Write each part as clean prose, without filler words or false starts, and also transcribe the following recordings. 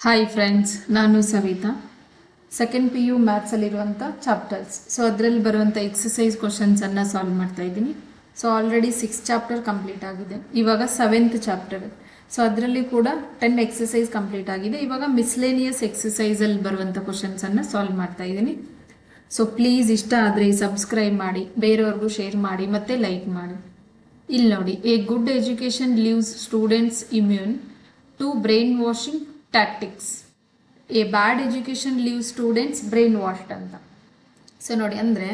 Hi friends, ನಾನು Savita. Second PU ಮ್ಯಾಥ್ಸಲ್ಲಿರುವಂಥ chapters, so ಅದರಲ್ಲಿ ಬರುವಂಥ ಎಕ್ಸಸೈಸ್ ಕ್ವಶನ್ಸನ್ನು ಸಾಲ್ವ್ ಮಾಡ್ತಾ ಇದ್ದೀನಿ. ಸೊ ಆಲ್ರೆಡಿ 6 ಚಾಪ್ಟರ್ ಕಂಪ್ಲೀಟ್ ಆಗಿದೆ. ಇವಾಗ 7th ಚಾಪ್ಟರ್. ಸೊ ಅದರಲ್ಲಿ ಕೂಡ 10 ಎಕ್ಸಸೈಸ್ ಕಂಪ್ಲೀಟ್ ಆಗಿದೆ. ಇವಾಗ ಮಿಸ್ಲೇನಿಯಸ್ ಎಕ್ಸಸೈಸಲ್ಲಿ ಬರುವಂಥ ಕ್ವಶನ್ಸನ್ನು ಸಾಲ್ವ್ ಮಾಡ್ತಾ ಇದ್ದೀನಿ. ಸೊ ಪ್ಲೀಸ್ ಇಷ್ಟ ಆದರೆ ಸಬ್ಸ್ಕ್ರೈಬ್ ಮಾಡಿ, ಬೇರೆಯವ್ರಿಗೂ ಶೇರ್ ಮಾಡಿ ಮತ್ತು ಲೈಕ್ ಮಾಡಿ. ಇಲ್ಲಿ ನೋಡಿ, a good education leaves students immune to brain washing tactics. A bad education leave students brain washed ಅಂತ. ಸೊ ನೋಡಿ, ಅಂದರೆ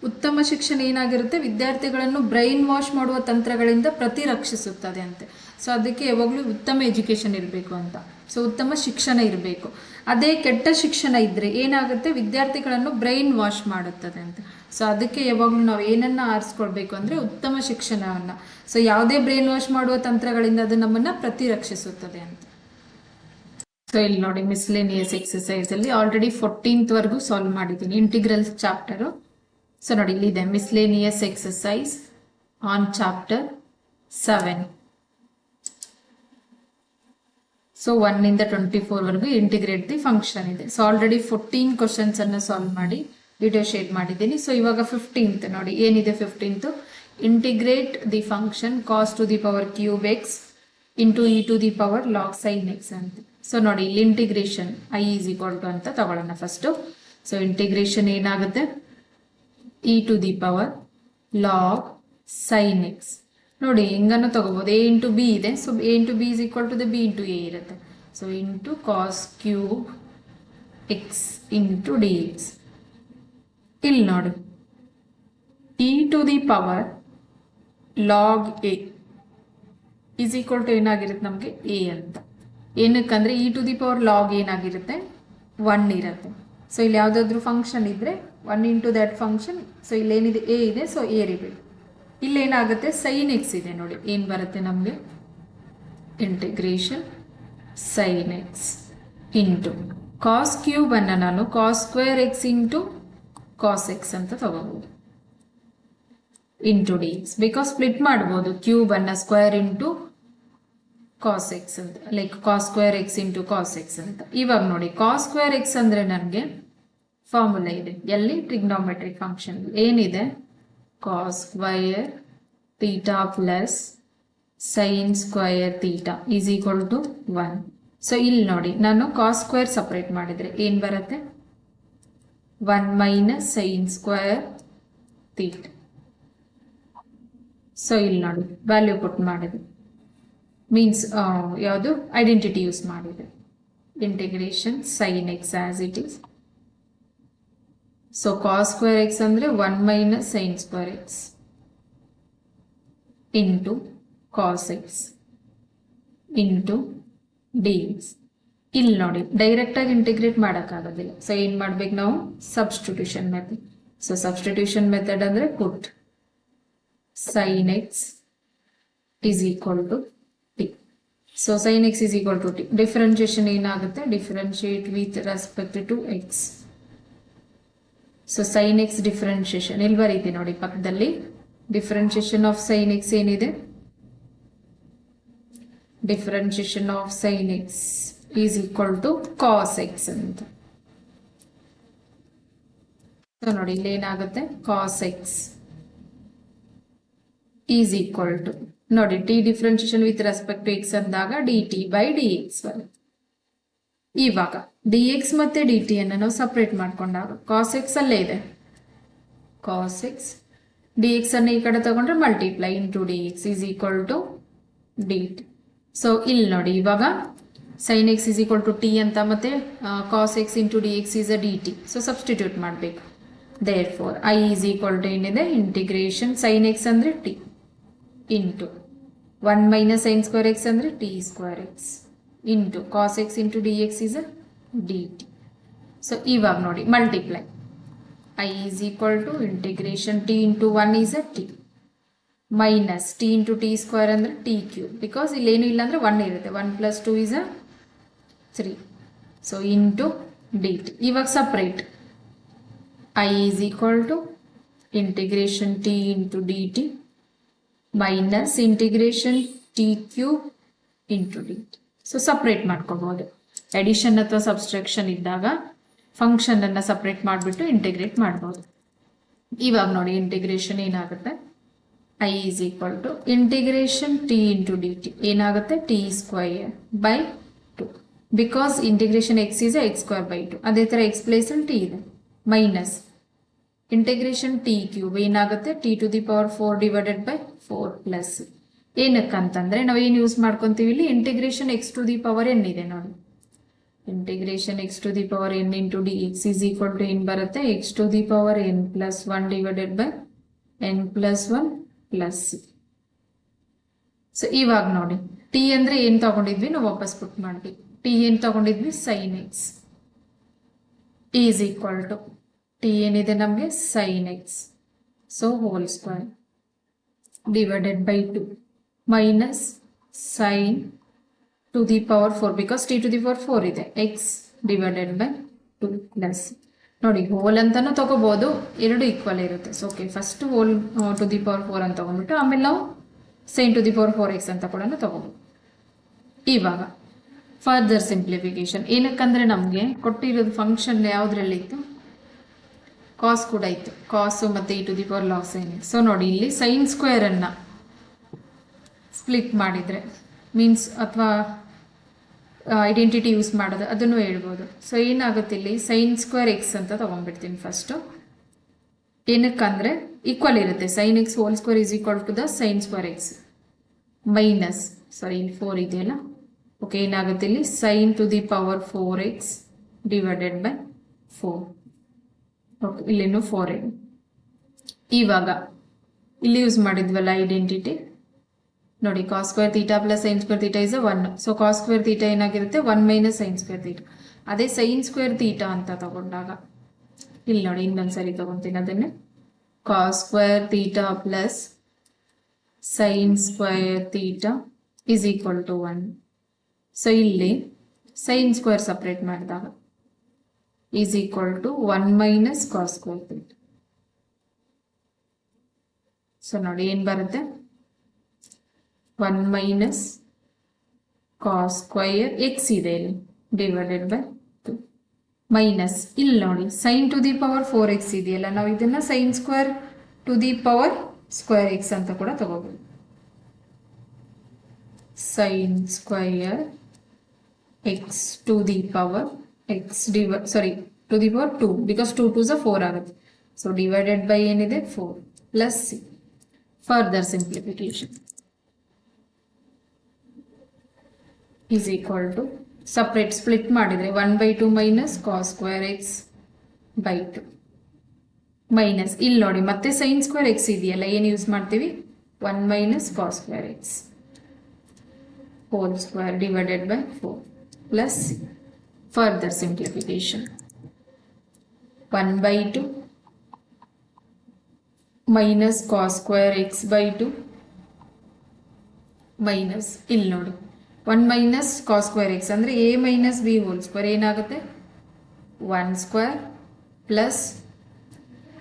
ಉತ್ತಮ ಶಿಕ್ಷಣ ಏನಾಗಿರುತ್ತೆ, ವಿದ್ಯಾರ್ಥಿಗಳನ್ನು ಬ್ರೈನ್ ವಾಶ್ ಮಾಡುವ ತಂತ್ರಗಳಿಂದ ಪ್ರತಿರಕ್ಷಿಸುತ್ತದೆ ಅಂತೆ. ಸೊ ಅದಕ್ಕೆ ಯಾವಾಗಲೂ ಉತ್ತಮ ಎಜುಕೇಷನ್ ಇರಬೇಕು ಅಂತ. ಸೊ ಉತ್ತಮ ಶಿಕ್ಷಣ ಇರಬೇಕು. ಅದೇ ಕೆಟ್ಟ ಶಿಕ್ಷಣ ಇದ್ದರೆ ಏನಾಗುತ್ತೆ, ವಿದ್ಯಾರ್ಥಿಗಳನ್ನು ಬ್ರೈನ್ ವಾಶ್ ಮಾಡುತ್ತದೆ ಅಂತ. ಸೊ ಅದಕ್ಕೆ ಯಾವಾಗಲೂ ನಾವು ಏನನ್ನು ಆರಿಸ್ಕೊಳ್ಬೇಕು ಅಂದರೆ ಉತ್ತಮ ಶಿಕ್ಷಣವನ್ನು. ಸೊ ಯಾವುದೇ ಬ್ರೈನ್ ವಾಶ್ ಮಾಡುವ ತಂತ್ರಗಳಿಂದ ಅದು ನಮ್ಮನ್ನು ಪ್ರತಿರಕ್ಷಿಸುತ್ತದೆ ಅಂತ. ಸೊ ಇಲ್ಲಿ ನೋಡಿ, ಮಿಸ್ಲೇನಿಯಸ್ ಎಕ್ಸಸೈಸ್ ಅಲ್ಲಿ ಆಲ್ರೆಡಿ 14th ವರೆಗೂ ಸಾಲ್ವ್ ಮಾಡಿದ್ದೀನಿ, ಇಂಟಿಗ್ರಲ್ಸ್ ಚಾಪ್ಟರು. ಸೊ ನೋಡಿ, ಇಲ್ಲಿದೆ miscellaneous exercise on chapter 7. So 1 ಇಂದ 24 ವರೆಗೂ ಇಂಟಿಗ್ರೇಟ್ ದಿ ಫಂಕ್ಷನ್ ಇದೆ. ಸೊ ಆಲ್ರೆಡಿ 14 ಕ್ವಶನ್ಸ್ ಅನ್ನು ಸಾಲ್ವ್ ಮಾಡಿ ವಿಡಿಯೋ ಶೇರ್ ಮಾಡಿದ್ದೀನಿ. ಸೊ ಇವಾಗ 15th ನೋಡಿ, ಏನಿದೆ 15th, integrate the function cos to the power cube X into e to the power log sine x ಅಂತ. ಸೊ ನೋಡಿ, ಇಲ್ಲಿ integration I is equal to ಅಂತ ತಗೊಳ್ಳೋಣ ಫಸ್ಟು. ಸೊ ಇಂಟಿಗ್ರೇಷನ್ ಏನಾಗುತ್ತೆ, e to the power log sine X. ನೋಡಿ, ಹೆಂಗನ್ನು ತಗೋಬಹುದು, A into B ಇದೆ. So A into B is equal to the B into A ಇರುತ್ತೆ. So into cos cube X into D X. ಇಲ್ಲಿ ನೋಡಿ, E to the power log A is equal to ಏನಾಗಿರುತ್ತೆ ನಮಗೆ A ಅಂತ. ಏನಕ್ಕಂದ್ರೆ E to the power log ಏನಾಗಿರುತ್ತೆ, 1 ಇರುತ್ತೆ. So ಇಲ್ಲಿ ಯಾವುದಾದ್ರೂ ಫಂಕ್ಷನ್ ಇದ್ರೆ 1 ಇಂಟು ದ್ಯಾಟ್ ಫಂಕ್ಷನ್. ಸೊ ಇಲ್ಲಿ ಏನಿದೆ, ಎ ಇದೆ. So a repeat. ಇಲ್ಲಿ ಏನಾಗುತ್ತೆ, ಸೈನ್ ಎಕ್ಸ್ ಇದೆ. ನೋಡಿ ಏನು ಬರುತ್ತೆ ನಮಗೆ, integration sine x into cos cube ಅನ್ನು ನಾನು cos square X into cos X ಅಂತ ತಗೋಬಹುದು, into D x. Because split ಮಾಡ್ಬೋದು ಕ್ಯೂಬ್ ಅನ್ನ ಸ್ಕ್ವೇರ್ ಇಂಟು ಕಾಸ್ ಎಕ್ಸ್ ಅಂತ, like cos square X into cos X ಅಂತ. ಇವಾಗ ನೋಡಿ, ಕಾಸ್ ಸ್ಕ್ವೇರ್ ಎಕ್ಸ್ ಅಂದರೆ ನನಗೆ ಫಾರ್ಮುಲಾ ಇದೆ ಎಲ್ಲಿ, ಟ್ರಿಗ್ನೋಮೆಟ್ರಿಕ್ ಫಂಕ್ಷನ್ ಏನಿದೆ, cos square theta plus sine square theta is equal to 1. So ಇಲ್ಲಿ ನೋಡಿ, ನಾನು ಕಾಸ್ ಸ್ಕ್ವೇರ್ ಸಪ್ರೇಟ್ ಮಾಡಿದರೆ ಏನು ಬರುತ್ತೆ, 1 minus sine square theta. So ಇಲ್ಲಿ ನೋಡಿ, ವ್ಯಾಲ್ಯೂ ಪುಟ್ ಮಾಡಿದೆ, ಮೀನ್ಸ್ ಯಾವುದು ಐಡೆಂಟಿಟಿ ಯೂಸ್ ಮಾಡಿದೆ, integration sine X as it is. So cos square X ಅಂದರೆ 1 minus sine square X into cos X into D X. ಇಲ್ಲಿ ನೋಡಿ, ಡೈರೆಕ್ಟಾಗಿ ಇಂಟಿಗ್ರೇಟ್ ಮಾಡೋಕ್ಕಾಗೋದಿಲ್ಲ. ಸೊ ಏನು ಮಾಡ್ಬೇಕು ನಾವು, substitution method. So substitution method ಅಂದರೆ put sine X is equal to T. So sine X is equal to T. Differentiation ಏನಾಗುತ್ತೆ, differentiate with respect to X. So sine X differentiation ಇಲ್ಲಿ ಬರೀತಿ ನೋಡಿ ಪಕ್ಕದಲ್ಲಿ. ಡಿಫರೆನ್ಷಿಯೇಷನ್ ಆಫ್ ಸೈನ್ ಎಕ್ಸ್ ಏನಿದೆ, differentiation of sine X is equal to cos X ಅಂತ. So ನೋಡಿ, ಇಲ್ಲಿ ಏನಾಗುತ್ತೆ, cos X is equal to ನೋಡಿ, T differentiation with respect to X ಅಂದಾಗ D T by D X ಬರುತ್ತೆ. ಇವಾಗ ಡಿ ಎಕ್ಸ್ ಮತ್ತೆ ಡಿ ಟಿ ಅನ್ನು ನಾವು ಸಪ್ರೇಟ್ ಮಾಡ್ಕೊಂಡಾಗ ಕಾಸ್ ಎಕ್ಸ್ ಅಲ್ಲೇ ಇದೆ, ಕಾಸ್ ಎಕ್ಸ್ ಡಿ ಎಕ್ಸ್ ಅನ್ನು ಈ ಕಡೆ ತಗೊಂಡ್ರೆ multiply into D X is equal to D T. So ಇಲ್ಲಿ ನೋಡಿ, ಇವಾಗ sine X is equal to T ಅಂತ, ಮತ್ತೆ cos X into D X is a D T. So substitute ಮಾಡಬೇಕು. Therefore I is equal to ಏನಿದೆ, integration sine X ಅಂದರೆ T into 1 minus sine square X ಅಂದರೆ T square X into cos X into D X is a D T. So ಇವಾಗ ನೋಡಿ, multiply I is equal to integration T into 1 is a T minus T into T square ಅಂದರೆ T cube. Because ಇಲ್ಲೇನು ಇಲ್ಲ ಅಂದರೆ 1 ಇರುತ್ತೆ, 1 plus 2 is a 3. So into D T. ಇವಾಗ separate I is equal to integration T into D T minus integration T cube into D T. So separate ಮಾಡ್ಕೋಬಹುದು. Addition ಅಥವಾ subtraction ಇದ್ದಾಗ ಫಂಕ್ಷನ್ ಅನ್ನ ಸಪ್ರೇಟ್ ಮಾಡಿಬಿಟ್ಟು ಇಂಟಿಗ್ರೇಟ್ ಮಾಡ್ಬೋದು. ಇವಾಗ ನೋಡಿ ಇಂಟಿಗ್ರೇಷನ್ ಏನಾಗುತ್ತೆ, I is equal to integration t into dt ಏನಾಗುತ್ತೆ t square by 2 because integration x is x square by 2. ಅದೇ ಥರ x ಪ್ಲೇಸ್ ಅಲ್ಲಿ t ಇದೆ ಮೈನಸ್ ಇಂಟಿಗ್ರೇಷನ್ t ಕ್ಯೂಬ್ ಏನಾಗುತ್ತೆ t to the power 4 divided by 4 plus ಏನಕ್ಕಂತಂದ್ರೆ ನಾವು ಏನು use ಮಾಡ್ಕೊಂತೀವಿ ಇಲ್ಲಿ integration x to the power n ಇದೆ ನೋಡಿ. Integration x to the power n into D X is equal to ಏನು ಬರುತ್ತೆ, x to the power n plus 1 divided by n plus 1 plus. So ಇವಾಗ ನೋಡಿ T ಅಂದ್ರೆ ಏನ್ ತಗೊಂಡಿದ್ವಿ ನಾವು ವಾಪಸ್ ಪುಟ್ ಮಾಡ್ವಿ. ಟಿ ಏನ್ ತಗೊಂಡಿದ್ವಿ sine X is equal to T ಏನಿದೆ ನಮಗೆ sine X so whole square divided by 2 minus sine to the power 4 because T to the power 4 ಇದೆ ಎಕ್ಸ್ ಡಿವೈಡೆಡ್ ಬೈ 2 ಪ್ಲಸ್. ನೋಡಿ ಹೋಲ್ ಅಂತಾನು ತಗೋಬಹುದು, ಎರಡು ಈಕ್ವಲ್ ಇರುತ್ತೆ. So okay first whole to the power 4 ಅಂತ ತಗೊಂಡ್ಬಿಟ್ಟು ಆಮೇಲೆ ನಾವು sign to the power 4x ಅಂತ ಕೂಡ ತಗೋಬಹುದು. ಇವಾಗ ಫರ್ದರ್ ಸಿಂಪ್ಲಿಫಿಕೇಶನ್ ಏನಕ್ಕಂದ್ರೆ ನಮಗೆ ಕೊಟ್ಟಿರೋದು ಫಂಕ್ಷನ್ ಯಾವುದ್ರಲ್ಲಿತ್ತು, ಕಾಸ್ ಕೂಡ ಇತ್ತು, ಕಾಸು ಮತ್ತು e to the power log ಏನಿದೆ. ಸೊ ನೋಡಿ ಇಲ್ಲಿ ಸೈನ್ ಸ್ಕ್ವೇರ್ ಅನ್ನ ಸ್ಪ್ಲಿಟ್ ಮಾಡಿದ್ರೆ ಮೀನ್ಸ್ ಅಥವಾ ಐಡೆಂಟಿಟಿ ಯೂಸ್ ಮಾಡೋದು ಅದನ್ನು ಹೇಳ್ಬೋದು. ಸೊ ಏನಾಗುತ್ತೆ ಇಲ್ಲಿ ಸೈನ್ ಸ್ಕ್ವೇರ್ ಎಕ್ಸ್ ಅಂತ ತಗೊಂಡ್ಬಿಡ್ತೀನಿ ಫಸ್ಟು. ಏನಕ್ಕಂದ್ರೆ ಈಕ್ವಲ್ ಇರುತ್ತೆ sine x whole square is equal to the sine square x minus sorry ಇಲ್ಲಿ 4 ಇದೆಯಲ್ಲ ಓಕೆ ಏನಾಗುತ್ತೆ ಇಲ್ಲಿ sine to the power 4x divided by 4 okay ಇಲ್ಲೇನು 4 ಇದೆ. ಇವಾಗ ಇಲ್ಲಿ ಯೂಸ್ ಮಾಡಿದ್ವಲ್ಲ ಐಡೆಂಟಿಟಿ ನೋಡಿ cos square theta plus sine square theta is 1. So cos square theta ಏನಾಗಿರುತ್ತೆ 1 ಮೈನಸ್ ಸೈನ್ ಸ್ಕ್ವೇರ್ ಥೀಟಾ. ಅದೇ ಸೈನ್ ಸ್ಕ್ವೇರ್ ಥೀಟಾ ಅಂತ ತಗೊಂಡಾಗ ಇಲ್ಲಿ ನೋಡಿ ಇನ್ನೊಂದ್ಸರಿ ತಗೊಂತೀನಿ ಅದನ್ನೇ cos square theta plus sine square theta is equal to 1. So ಇಲ್ಲಿ ಸೈನ್ ಸ್ಕ್ವೇರ್ ಸಪ್ರೇಟ್ ಮಾಡಿದಾಗ is equal to 1 minus cos square theta. So ನೋಡಿ ಏನ್ ಬರುತ್ತೆ 1 ಮೈನಸ್ ಕಾಸ್ ಸ್ಕ್ವಯರ್ ಎಕ್ಸ್ ಇದೆ ಇಲ್ಲಿ ಡಿವೈಡೆಡ್ ಬೈ 2 ಮೈನಸ್ ಇಲ್ಲಿ ನೋಡಿ sign to the power 4x ಇದೆಯಲ್ಲ ನಾವು ಇದನ್ನ sine square to the power square x ಅಂತ ಕೂಡ ತಗೋಬಹುದು. Sine square x to the power x to the power 2 because 2 2 4 ಆಗುತ್ತೆ. ಸೊ ಡಿವೈಡೆಡ್ ಬೈ ಏನಿದೆ 4 plus c. Further simplification is equal to separate split ಮಾಡಿದ್ರೆ 1 by 2 minus cos square x by 2 minus ಇಲ್ಲಿ ನೋಡಿ ಮತ್ತೆ sin square x ಇದೆಯಲ್ಲ ಏನು use ಮಾಡ್ತೀವಿ 1 minus cos square x whole square divided by 4 plus further simplification 1 by 2 minus cos square x by 2 minus ಇಲ್ಲಿ ನೋಡಿ 1 minus cos square X ಅಂದರೆ a minus b whole square ಏನಾಗುತ್ತೆ 1 square plus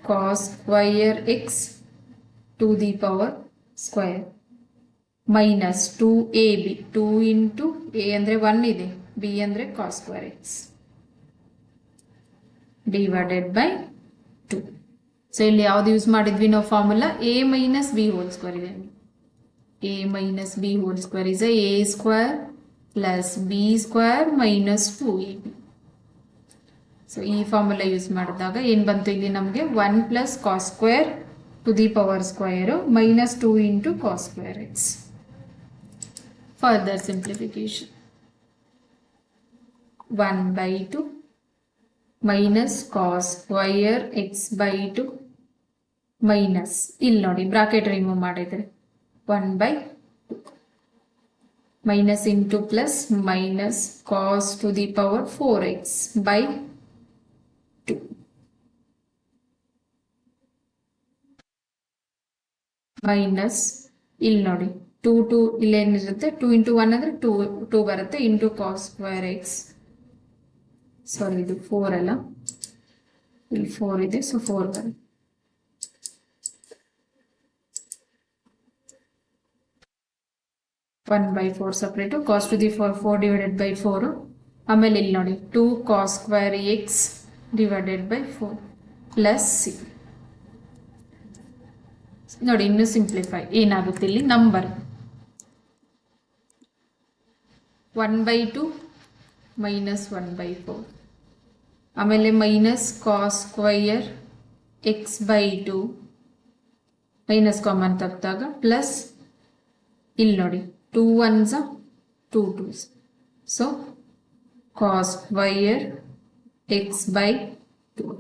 cos square x to the power square minus 2ab 2 into a ಅಂದರೆ 1 ಇದೆ b ಅಂದರೆ cos square x divided by 2. So ಇಲ್ಲಿ ಯಾವ್ದು use ಮಾಡಿದ್ವಿ ನಾವು formula a minus b whole square ಇದೆ. a minus b whole square is a square plus b square minus 2ab. So ಈ formula use ಮಾಡಿದಾಗ ಏನು ಬಂತು ಇಲ್ಲಿ ನಮಗೆ 1 plus cos square to the power square minus 2 into cos square x. Further simplification 1 by 2 minus cos square x by 2 minus ಇಲ್ಲಿ ನೋಡಿ bracket remove ಮಾಡಿದ್ರೆ 1 by 2 minus into plus minus cos to the power 4x by 2 minus ಇಲ್ಲಿ ನೋಡಿ 2 ಇಲ್ಲಿ ಏನಿರುತ್ತೆ 2 into 1 ಅಂದರೆ 2 ಬರುತ್ತೆ into cos square x ಸಾರಿ ಇದು 4 ಅಲ್ಲ ಇಲ್ಲಿ 4 ಇದೆ ಸೊ 4 ಬರುತ್ತೆ. 1 by 4 separate cos to the 4 divided by 4 ಆಮೇಲೆ ಇಲ್ಲಿ ನೋಡಿ 2 cos square x divided by 4 plus c. ನೋಡಿ ಇನ್ನು ಸಿಂಪ್ಲಿಫೈ ಏನಾಗುತ್ತೆ ಇಲ್ಲಿ ನಂಬರ್ 1/2 ಮೈನಸ್ 1/4 ಆಮೇಲೆ minus cos square x by 2 minus common ತೆಗೆದಾಗ ಪ್ಲಸ್ ಇಲ್ಲಿ ನೋಡಿ 2 1s 2 2s. So cos square x by 2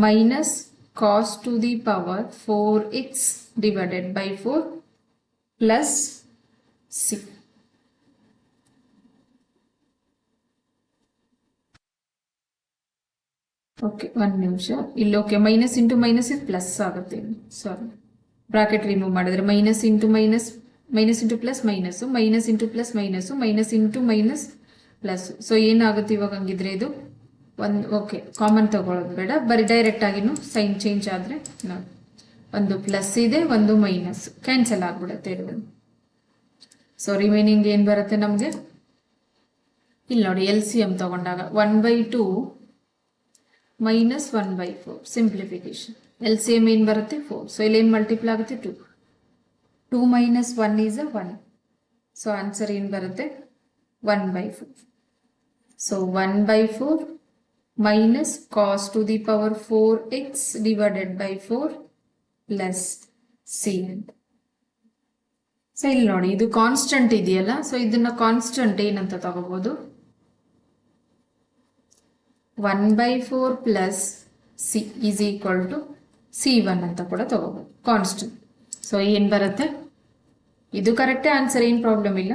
minus cos to the power 4x divided by 4 plus c. Okay ಒಂದು ನಿಮಿಷ ಇಲ್ಲಿ. ಓಕೆ ಮೈನಸ್ ಇಂಟು ಮೈನಸ್ ಇದು plus ಆಗುತ್ತೆ. ಸಾರಿ bracket remove ಮಾಡಿದ್ರೆ minus into minus, minus into plus minus, minus into plus minus, minus into minus plus. So ಏನಾಗುತ್ತೆ ಇವಾಗ ಹಂಗಿದ್ರೆ ಇದು ಒಂದು ಓಕೆ ಕಾಮನ್ ತಗೊಳ್ಳೋದು ಬೇಡ, ಬರೀ ಡೈರೆಕ್ಟ್ ಆಗಿನೂ ಸೈನ್ ಚೇಂಜ್ ಆದರೆ ನೋಡಿ ಒಂದು ಪ್ಲಸ್ ಇದೆ ಒಂದು ಮೈನಸ್ ಕ್ಯಾನ್ಸಲ್ ಆಗ್ಬಿಡುತ್ತೆ ಎರಡು. ಸೊ ರಿಮೈನಿಂಗ್ ಏನು ಬರುತ್ತೆ ನಮಗೆ ಇಲ್ಲಿ ನೋಡಿ ಎಲ್ ಸಿ ಎಮ್ ತಗೊಂಡಾಗ 1/2 minus 1/4 simplification. L C M ಏನು ಬರುತ್ತೆ 4. ಸೊ ಇಲ್ಲಿ ಏನು ಮಲ್ಟಿಪ್ಲ್ ಆಗುತ್ತೆ 2. 2 ಮೈನಸ್ 1 ಈಸ್ 1. ಸೊ ಆನ್ಸರ್ ಏನು ಬರುತ್ತೆ 1/4. So 1/4 minus cos to the power 4x divided by 4 plus c ಅಂತ. ಸೊ ಇಲ್ಲಿ ನೋಡಿ ಇದು ಕಾನ್ಸ್ಟೆಂಟ್ ಇದೆಯಲ್ಲ, ಸೊ ಇದನ್ನ ಕಾನ್ಸ್ಟೆಂಟ್ ಏನಂತ ತಗೋಬಹುದು 1/4 plus c is equal to C1 ಅಂತ ಕೂಡ ತಗೋಬಹುದು ಕಾನ್ಸ್ಟೆಂಟ್. ಸೊ ಏನ್ ಬರುತ್ತೆ ಇದು ಕರೆಕ್ಟೇ ಆನ್ಸರ್, ಏನು ಪ್ರಾಬ್ಲಮ್ ಇಲ್ಲ.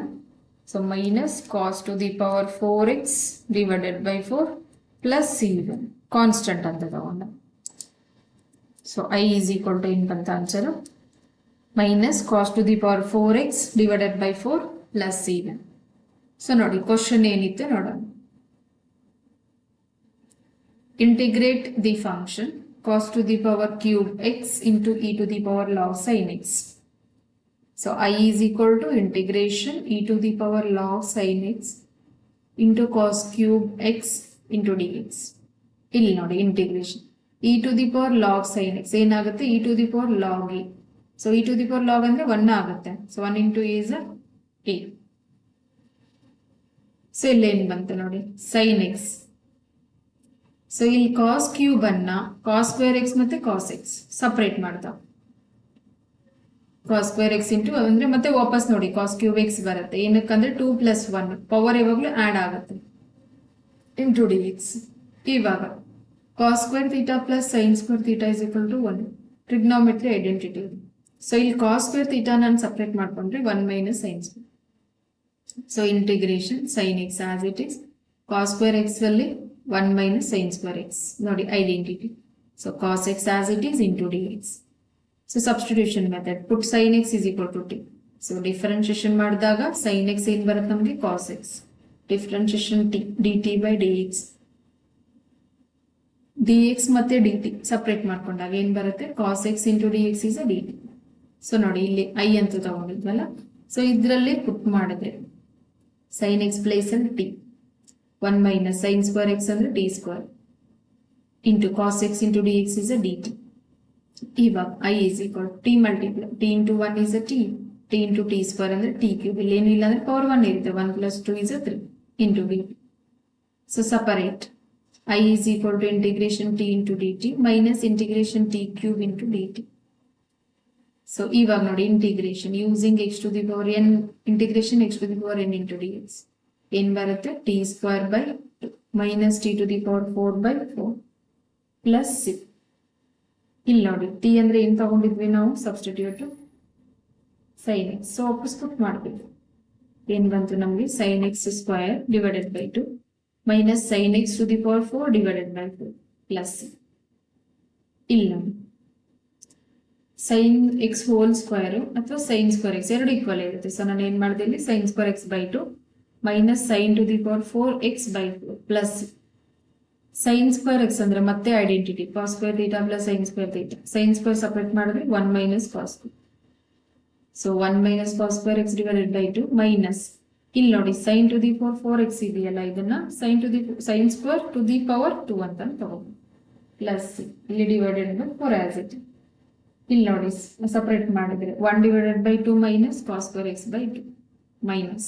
So minus cos to the power 4x divided by 4 plus C1 constant ಅಂತ ತಗೊಂಡ. So I is equal to ಏನು ಬಂತ answer minus cos to the power 4x divided by 4 plus C1. So ನೋಡಿ question ಏನಿತ್ತು ನೋಡೋಣ. Integrate the function cos to the power cube x into e to the power log sin x. So I is equal to integration e to the power log sin x into cos cube x into dx. ಇಲ್ಲಿ ನೋಡಿ integration e to the power log sin x ಏನಾಗುತ್ತೆ e to the power log a. So e to the power log ಅಂದ್ರೆ 1 ಆಗುತ್ತೆ. So 1 into a is a. So ಇಲ್ಲಿ ಏನು ಬಂತು ನೋಡಿ sin x. So ಇಲ್ಲಿ ಕಾಸ್ ಕ್ಯೂಬ್ ಅನ್ನ ಕಾಸ್ square X ಮತ್ತೆ ಕಾಸ್ ಎಕ್ಸ್ ಸಪರೇಟ್ ಮಾಡ್ತಾ ಕಾಸ್ ಸ್ಕ್ವೇರ್ ಎಕ್ಸ್ ಇಂಟು ಅಂದ್ರೆ ಮತ್ತೆ ವಾಪಸ್ ನೋಡಿ ಕಾಸ್ ಕ್ಯೂಬ್ ಎಕ್ಸ್ ಬರುತ್ತೆ. ಏನಕ್ಕಂದ್ರೆ 2 + 1 ಪವರ್ ಯಾವಾಗಲೂ ಆಡ್ ಆಗುತ್ತೆ ಇಂಟು ಡಿ ಎಕ್ಸ್. ಇವಾಗ cos square theta plus sine square theta is equal to 1 trigonometry identity. So ಇಲ್ಲಿ ಕಾಸ್ ಸ್ಕ್ವೇರ್ ಥೀಟಾ ನಾನು ಸಪರೇಟ್ ಮಾಡ್ಕೊಂಡ್ರೆ 1 minus sine square. So integration sine X as it is cos square x ಅಲ್ಲಿ 1 minus sin square x. ನೋಡಿ identity. So cos x as it is into dx. So substitution method. Put sin x is equal to t. So differentiation ಮಾಡಿದಾಗ sin x ಏನು ಬರುತ್ತೆ ನಮಗೆ cos x. Differentiation t dt by dx. dx ಮತ್ತೆ dt separate ಮಾಡ್ಕೊಂಡಾಗ ಏನು ಬರುತ್ತೆ cos x into dx is a dt. So ನೋಡಿ ಇಲ್ಲಿ i ಅಂತ ತಗೊಂಡಿದ್ವಲ್ಲ, ಸೊ ಇದರಲ್ಲಿ ಪುಟ್ ಮಾಡಿದ್ರೆ sin x ಪ್ಲೇಸ್ ಅಲ್ಲಿ t 1 minus sin square x ಅಂದ್ರೆ t square into cos x into dx is a dt. ಇವಾಗ I is equal to t multiply t into 1 is a t, t into t square ಅಂದ್ರೆ t cube. ಇಲ್ಲಿ ಏನಿಲ್ಲ ಅಂದ್ರೆ power 1 ಇರುತ್ತೆ, 1 plus 2 is a 3 into dt. So separate I is equal to integration t into dt minus integration t cube into dt. So ಇವಾಗ ನೋಡಿ integration using x to the power n integration x to the power n into dx ಏನು ಬರುತ್ತೆ t square by 2 minus t to the power 4/4 plus 6. ಇಲ್ಲಿ ನೋಡಿ T ಅಂದ್ರೆ ಏನು ತಗೊಂಡಿದ್ವಿ ನಾವು substitute sign X. So ವಾಪಸ್ ಪುಟ್ ಮಾಡ್ತೀವಿ ಏನು ಬಂತು ನಮಗೆ sine x square divided by 2 minus sine x to the power 4 divided by 4 plus 6. ಇಲ್ಲಿ ನೋಡಿ ಸೈನ್ ಎಕ್ಸ್ ಹೋಲ್ ಸ್ಕ್ವೇರ್ ಅಥವಾ ಸೈನ್ ಸ್ಕ್ವೇರ್ ಎಕ್ಸ್ ಎರಡು ಈಕ್ವಲ್ ಇರುತ್ತೆ. ಸೊ ನಾನು ಏನು ಮಾಡಿದೆ ಇಲ್ಲಿ sine square x by 2 minus sine to the power 4x by 4 plus sine square x ಅಂದ್ರೆ ಮತ್ತೆ identity cos square theta plus sine square theta. Sine square separate ಮಾಡಿದ್ರೆ 1 minus cos square. So 1 minus cos square x divided by 2 minus ಇಲ್ಲಿ ನೋಡಿ sin to the power 4x ಇದೆಯಲ್ಲ, ಇದನ್ನ sin square to the power 2 ಅಂತ ತಗೋಬಹುದು. Plus ಇಲ್ಲಿ divided by 4 as it. ಇಲ್ಲಿ ನೋಡಿ ಸಪರೇಟ್ ಮಾಡಿದ್ರೆ 1 divided by 2 minus cos square x by 2 minus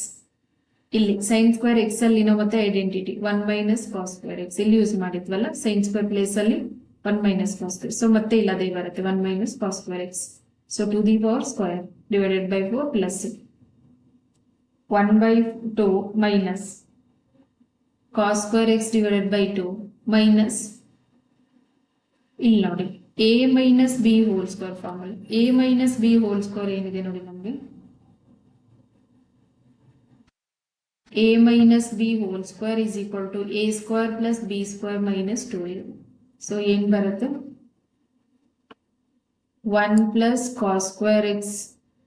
ಇಲ್ಲಿ ಸೈನ್ ಸ್ಕ್ವೇರ್ ಎಕ್ಸ್ ಅಲ್ಲಿ ನಾವು ಮತ್ತೆ identity 1 minus cos square x ಇಲ್ಲಿ ಯೂಸ್ ಮಾಡಿದ್ವಲ್ಲ, ಸೈನ್ ಸ್ಕ್ವೇರ್ ಪ್ಲೇಸ್ ಅಲ್ಲಿ 1 ಮೈನಸ್ ಕಾಸ್ ಸ್ಕ್ವೇರ್. ಸೊ ಮತ್ತೆ ಇಲ್ಲ ಅದೇ ಬರುತ್ತೆ 1 minus cos square x. So to the power square divided by 4 plus 1 by 2 minus cos square x divided by 2 minus ಇಲ್ಲಿ ನೋಡಿ a minus b whole square formula. a minus b whole square ಏನಿದೆ ನೋಡಿ ನಮಗೆ, a minus b whole square is equal to a square plus b square minus 2a. So ಏನ್ ಬರುತ್ತೆ 1 plus cos square x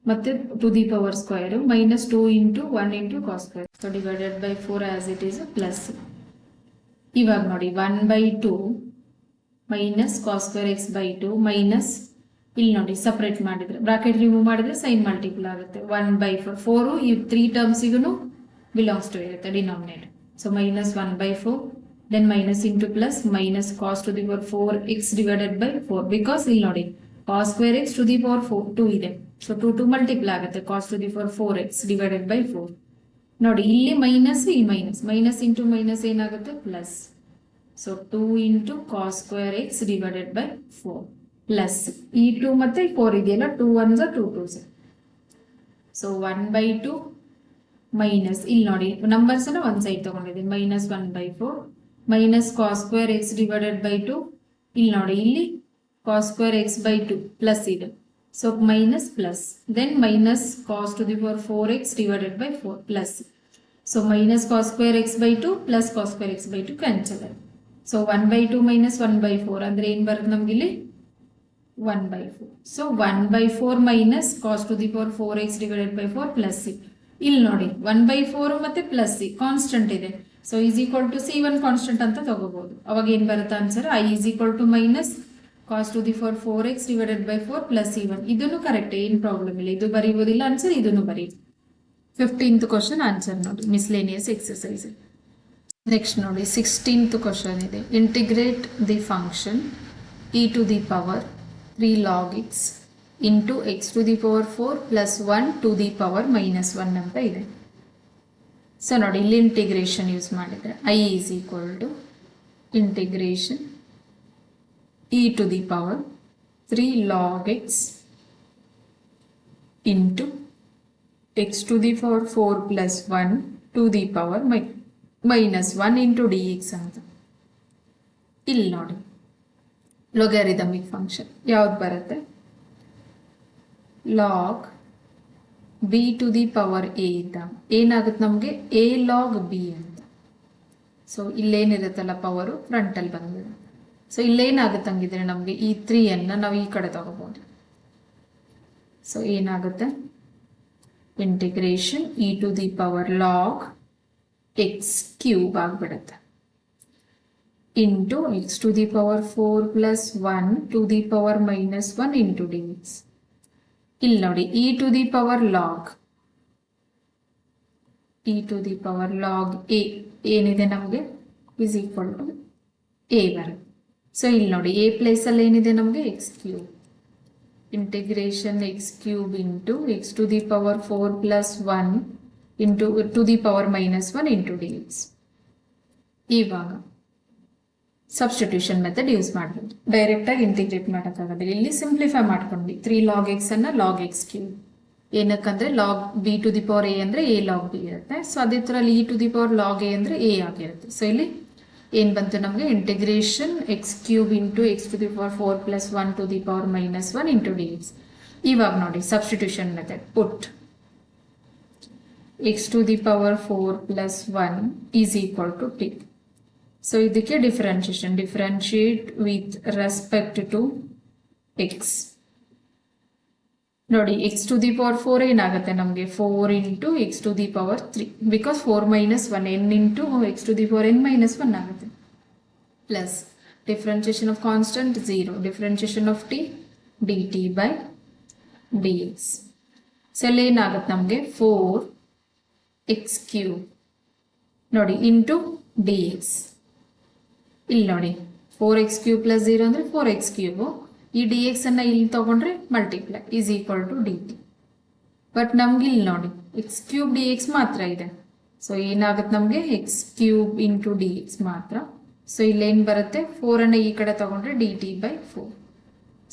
ಮತ್ತೆ to the power square minus 2 into 1 into cos square. So divided by 4 as it is plus. ಇವಾಗ ನೋಡಿ 1 by 2 minus cos square x by 2 minus ಇಲ್ಲಿ ನೋಡಿ separate ಮಾಡಿದ್ರೆ bracket remove ಮಾಡಿದ್ರೆ sine multiple ಆಗುತ್ತೆ 1 by 4. 4 ಈ 3 ಟರ್ಮ್ಸಿಗೂ ಬಿಲಾಂಗ್ಸ್ ಟು ಇರುತ್ತೆ denominator. So minus 1 by 4 then minus into plus minus cos to the power 4x divided by 4 because ಇಲ್ಲಿ ನೋಡಿ cos square x to the power 2 ಇದೆ. So 2 multiple ಆಗುತ್ತೆ cos to the power 4x divided by 4. ನೋಡಿ ಇಲ್ಲಿ minus ಈ minus into minus ಏನಾಗುತ್ತೆ plus. So 2 into cos square x divided by 4 plus ಈ 2 ಮತ್ತೆ 4 ಇದೆಯಲ್ಲ 2 1 2 2. ಸೊ 1 by 2 ಮೈನಸ್ ಇಲ್ಲಿ ನೋಡಿ ನಂಬರ್ಸ್ ಅನ್ನ ಒಂದ್ ಸೈಡ್ ತಗೊಂಡಿದ್ದೀನಿ minus 1 by 4 minus cos square x divided by 2 ಇಲ್ಲಿ ನೋಡಿ ಇಲ್ಲಿ cos square x by 2 plus ಇದೆ. So minus plus then minus cos to the power 4x divided by 4 plus. So minus cos square x by 2 plus cos square x by 2 cancel. So 1 by 2 minus 1 by 4 ಅಂದ್ರೆ ಏನು ಬರುತ್ತೆ ನಮಗೆ ಇಲ್ಲಿ 1 by 4. So 1 by 4 minus cos to the power 4x divided by 4 plus c. ಇಲ್ಲಿ ನೋಡಿ 1 by 4 ಮತ್ತೆ plus c constant ಇದೆ. So is equal to c1 constant ಅಂತ ತಗೋಬಹುದು. ಅವಾಗ ಏನ್ ಬರುತ್ತೆ answer i is equal to minus cos to the power 4x divided by 4 plus c1. ಇದನ್ನು ಕರೆಕ್ಟ್, ಏನು ಪ್ರಾಬ್ಲಮ್ ಇಲ್ಲ. ಇದು ಬರೀಬೋದಿಲ್ಲ ಆನ್ಸರ್, ಇದನ್ನು ಬರೀ. 15th ಕ್ವಶನ್ ಆನ್ಸರ್ ನೋಡಿ ಮಿಸ್ಲೇನಿಯಸ್ ಎಕ್ಸರ್ಸೈಸ್. ನೆಕ್ಸ್ಟ್ ನೋಡಿ 16th ಕ್ವಶನ್ ಇದೆ. Integrate the function e to the power 3 log x into x to the power 4 plus 1 to the power minus 1 ಅಂತ ಇದೆ. ಸೊ ನೋಡಿ ಇಲ್ಲಿ ಇಂಟಿಗ್ರೇಷನ್ ಯೂಸ್ ಮಾಡಿದ್ರೆ i is equal to integration e to the power 3 log x into x to the power 4 plus 1 to the power minus 1 into dx ಅಂತ. ಇಲ್ಲಿ ನೋಡಿ ಲೊಗಾರಿದಮಿಕ್ function ಯಾವ್ದು ಬರುತ್ತೆ, log b to the power a ಇದ್ದಾಗ ಏನಾಗುತ್ತೆ ನಮಗೆ a log b ಅಂತ. So ಇಲ್ಲೇನಿರುತ್ತಲ್ಲ power ಫ್ರಂಟಲ್ಲಿ ಬಂದಿದೆ. ಸೊ ಇಲ್ಲೇನಾಗುತ್ತೆ ಹಂಗಿದ್ರೆ ನಮಗೆ ಈ 3 ಅನ್ನ ನಾವು ಈ ಕಡೆ ತಗೋಬಹುದು. ಸೊ ಏನಾಗುತ್ತೆ integration e to the power log x cube ಆಗಿಬಿಡುತ್ತೆ into x to the power 4 plus 1 to the power minus 1 into D X. ಇಲ್ಲಿ ನೋಡಿ e to the power log a ಏನಿದೆ ನಮಗೆ ಇಸ್ ಈಕ್ವಲ್ ಟು ಎ ಬರುತ್ತೆ. So ಇಲ್ಲಿ ನೋಡಿ a place ಅಲ್ಲಿ ಏನಿದೆ ನಮಗೆ x cube integration x cube into x to the power 4 plus 1 into to the power minus 1 into D x. ಇವಾಗ substitution method use ಮಾಡಬಹುದು. ಡೈರೆಕ್ಟ್ ಆಗಿ ಇಂಟಿಗ್ರೇಟ್ ಮಾಡೋಕ್ಕಾಗೋದಿಲ್ಲ. ಇಲ್ಲಿ ಸಿಂಪ್ಲಿಫೈ ಮಾಡ್ಕೊಂಡ್ವಿ 3 log x ಅನ್ನ ಲಾಗ್ ಎಕ್ಸ್ ಕ್ಯೂಬ್. ಏನಕ್ಕಂದ್ರೆ log b to the power a ಅಂದ್ರೆ a log b ಇರುತ್ತೆ. ಸೊ ಅದೇ ತರ e to the power log a ಅಂದ್ರೆ ಎ ಆಗಿರುತ್ತೆ. ಸೊ ಇಲ್ಲಿ ಏನ್ ಬಂತು ನಮಗೆ integration x cube into x to the power 4 plus 1 to the power minus 1 into D x. ಇವಾಗ ನೋಡಿ substitution method put x to the power 4 plus 1 is equal to T. So ಇದಕ್ಕೆ differentiate with respect to x. ನೋಡಿ x to the power 4 ಏನಾಗುತ್ತೆ ನಮಗೆ 4 into x to the power 3 because 4 minus 1 n into x to the power n minus 1 ಆಗುತ್ತೆ plus differentiation of constant 0 differentiation of t d T by D x. So ಅಲ್ಲಿ ಏನಾಗುತ್ತೆ ನಮಗೆ 4 X cube ನೋಡಿ into D X. ಇಲ್ಲಿ ನೋಡಿ 4x cube plus 0 ಅಂದರೆ 4x cube. ಈ D x ಅನ್ನು ಇಲ್ಲಿ ತಗೊಂಡ್ರೆ multiply is equal to D t. But ನಮ್ಗೆ ಇಲ್ಲಿ ನೋಡಿ ಎಕ್ಸ್ ಕ್ಯೂಬ್ ಡಿ ಎಕ್ಸ್ ಮಾತ್ರ ಇದೆ. ಸೊ ಏನಾಗುತ್ತೆ ನಮಗೆ x cube into D x ಮಾತ್ರ. ಸೊ ಇಲ್ಲೇನು ಬರುತ್ತೆ 4 ಈ ಕಡೆ ತಗೊಂಡ್ರೆ ಡಿ ಟಿ ಬೈ 4.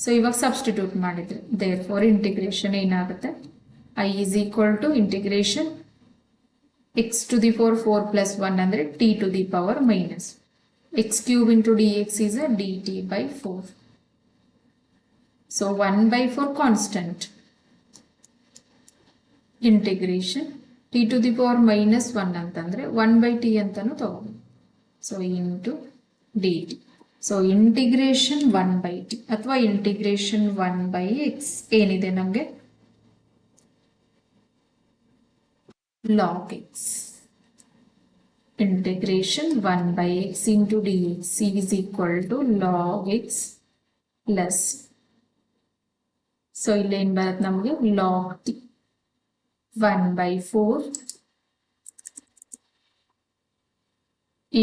ಸೊ ಇವಾಗ ಸಬ್ಸ್ಟಿಟ್ಯೂಟ್ ಮಾಡಿದ್ರೆ ದೇರ್ ಫಾರ್ ಇಂಟಿಗ್ರೇಷನ್ ಏನಾಗುತ್ತೆ I is equal to integration x to the power 4 plus 1 ಅಂದರೆ t to the power minus x cube into dx is a dt by 4. So 1 by 4 constant. Integration t to the power minus 1 ಅಂತಂದ್ರೆ 1 by t ಅಂತನೂ ತಗೋಬಹುದು. So into dt. So integration 1 by t ಅಥವಾ integration 1 by x ಏನಿದೆ ನಮಗೆ log x. Integration 1 by x into dx is equal to log x plus. So ಇಲ್ಲಿ ಏನು ಬರುತ್ತೆ ನಮಗೆ log t 1 by 4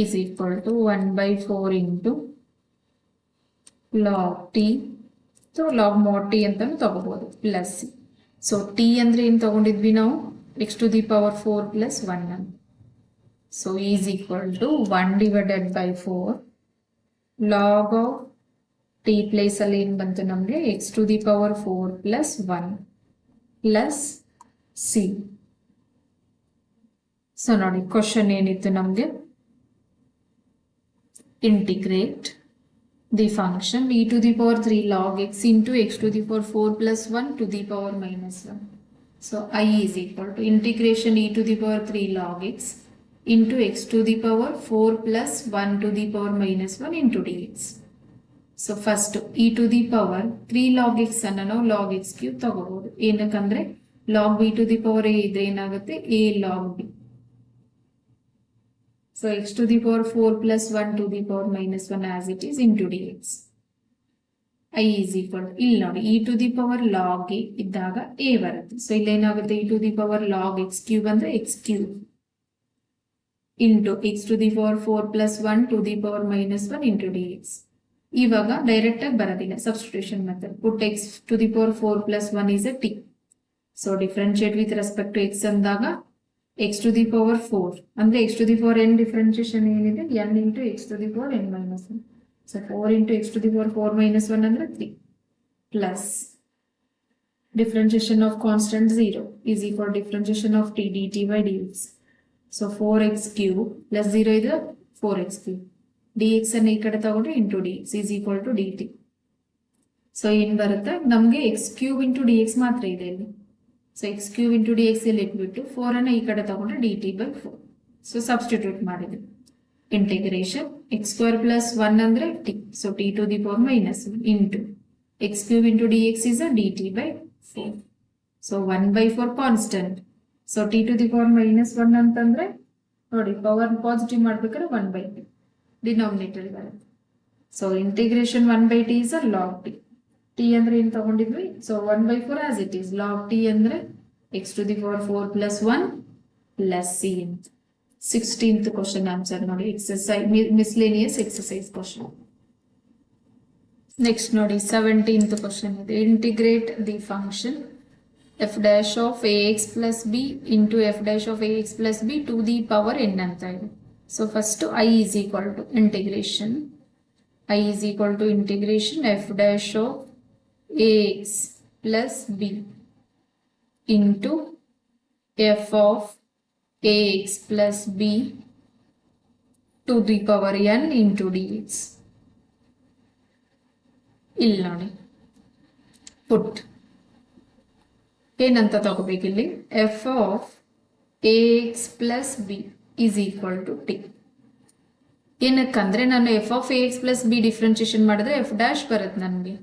is equal to 1 by 4 into log t. So log mod t ಅಂತಾನು ತಗೋಬಹುದು plus. So t ಅಂದ್ರೆ ಏನು ತಗೊಂಡಿದ್ವಿ ನಾವು x to the power 4 plus 1 ಅಂತ. So is equal to 1 divided by 4 log of t place ಅಲ್ಲಿ ಏನು ಬಂತು ನಮಗೆ x to the power 4 plus 1 plus c. So ನೋಡಿ ಕ್ವಶನ್ ಏನಿತ್ತು ನಮಗೆ integrate the function e to the power 3 log x into x to the power 4 plus 1 to the power minus 1. So I is equal to integration e to the power 3 log x into x to the power 4 plus 1 to the power minus 1 into dx. So first e to the power 3 log x ಅನ್ನು ನಾವು log x cube ತಗೋಬಹುದು. ಏನಕ್ಕಂದ್ರೆ log b to the power a ಇದ್ರೆ ಏನಾಗುತ್ತೆ a log b. So x to the power 4 plus 1 to the power minus 1 as it is into dx. I is equal to ಇಲ್ಲಿ ನೋಡಿ e to the power log a ಇದ್ದಾಗ a ಬರುತ್ತೆ. So ಇಲ್ಲಿ ಏನಾಗುತ್ತೆ e to the power log x cube ಅಂದ್ರೆ x cube into x to the power 4 plus 1 to the power minus 1 into dx. ಇವಾಗ direct ಆಗಿ ಬರೋದಿಲ್ಲ substitution method. Put x to the power 4 plus 1 is a t. So differentiate with respect to x ಅಂದಾಗ x to the power 4 ಅಂದ್ರೆ x to the power n differentiation ಏನಿದೆ n into x to the power n minus 1. So 4 into x to the power 4 minus 1 ಅಂದ್ರೆ 3 plus differentiation of constant 0 is equal to differentiation of t dt by dx. So 4x cube plus 0 is 4x cube. dx ಅನ್ನು ಈ ಕಡೆ ತಗೊಂಡ್ರೆ into dx is equal to dt. So ಏನು ಬರುತ್ತೆ ನಮಗೆ x cube into dx ಮಾತ್ರ ಇದೆ ಇಲ್ಲಿ. So x cube into dx ಇಲ್ಲಿ ಇಟ್ಬಿಟ್ಟು 4 ಅನ್ನು ಈ ಕಡೆ ತಗೊಂಡ್ರೆ dt by 4. ಸೊ ಸಬ್ಸ್ಟಿಟ್ಯೂಟ್ ಮಾಡಿದ್ವಿ. ಇಂಟಿಗ್ರೇಷನ್ x square plus 1 ಅಂದ್ರೆ t. So t to the power minus 1 into x cube into dx is a dt by 4. So 1 by 4 constant. So t to the power minus 1 ಅಂತಂದ್ರೆ ನೋಡಿ power positive ಮಾಡ್ಬೇಕಾದ್ರೆ 1 by 2 denominator ಬರುತ್ತೆ. So integration 1 by t is a log t. t ಅಂದ್ರೆ ಏನು ತಗೊಂಡಿದ್ವಿ so 1 by 4 as it is. log t ಅಂದ್ರೆ x to the power 4 plus 1 plus c ಅಂತ. 16th question answer ನೋಡಿ exercise miscellaneous exercise question. Next ನೋಡಿ 17th question ಇದೆ integrate the function f dash of ax plus b into f dash of ax plus b to the power n ಅಂತ ಇದೆ. So first I is equal to integration f dash of ax plus b into f of ax plus b to the power n into dx. ಇಲ್ಲಿ ನೋಡಿ ಪುಟ್ ಏನಂತ ತಗೋಬೇಕಿಲ್ಲಿ f of ax plus b is equal to t. ಏನಕ್ಕಂದ್ರೆ ನಾನು f of ax plus b differentiation ಮಾಡಿದ್ರೆ f dash ಬರುತ್ತೆ ನನಗೆ.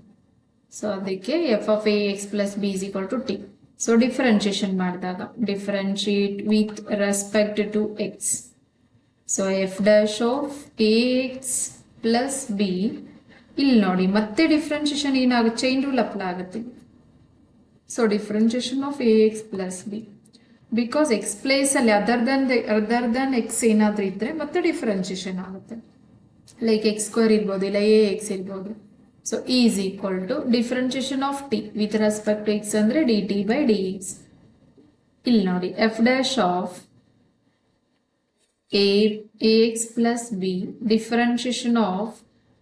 So ಅದಕ್ಕೆ f of ax plus b is equal to t. So differentiation ಮಾಡಿದಾಗ differentiate with respect to x. So f dash of ax plus b ಇಲ್ಲಿ ನೋಡಿ ಮತ್ತೆ differentiation ಏನಾಗುತ್ತೆ chain rule apply ಆಗುತ್ತೆ. So differentiation of ax plus b because X ಪ್ಲೇಸಲ್ಲಿ other than X ಏನಾದರೂ ಇದ್ದರೆ ಮತ್ತೆ ಡಿಫ್ರೆನ್ಷಿಯೇಷನ್ ಆಗುತ್ತೆ. ಲೈಕ್ ಎಕ್ಸ್ ಸ್ಕ್ವೇರ್ ಇರ್ಬೋದು, ಇಲ್ಲ ಎ ಎಕ್ಸ್ ಇರ್ಬೋದು. So is equal to differentiation of t with respect to x ಅಂದರೆ d T by D X. ಇಲ್ಲಿ ನೋಡಿ f dash of a x plus b differentiation of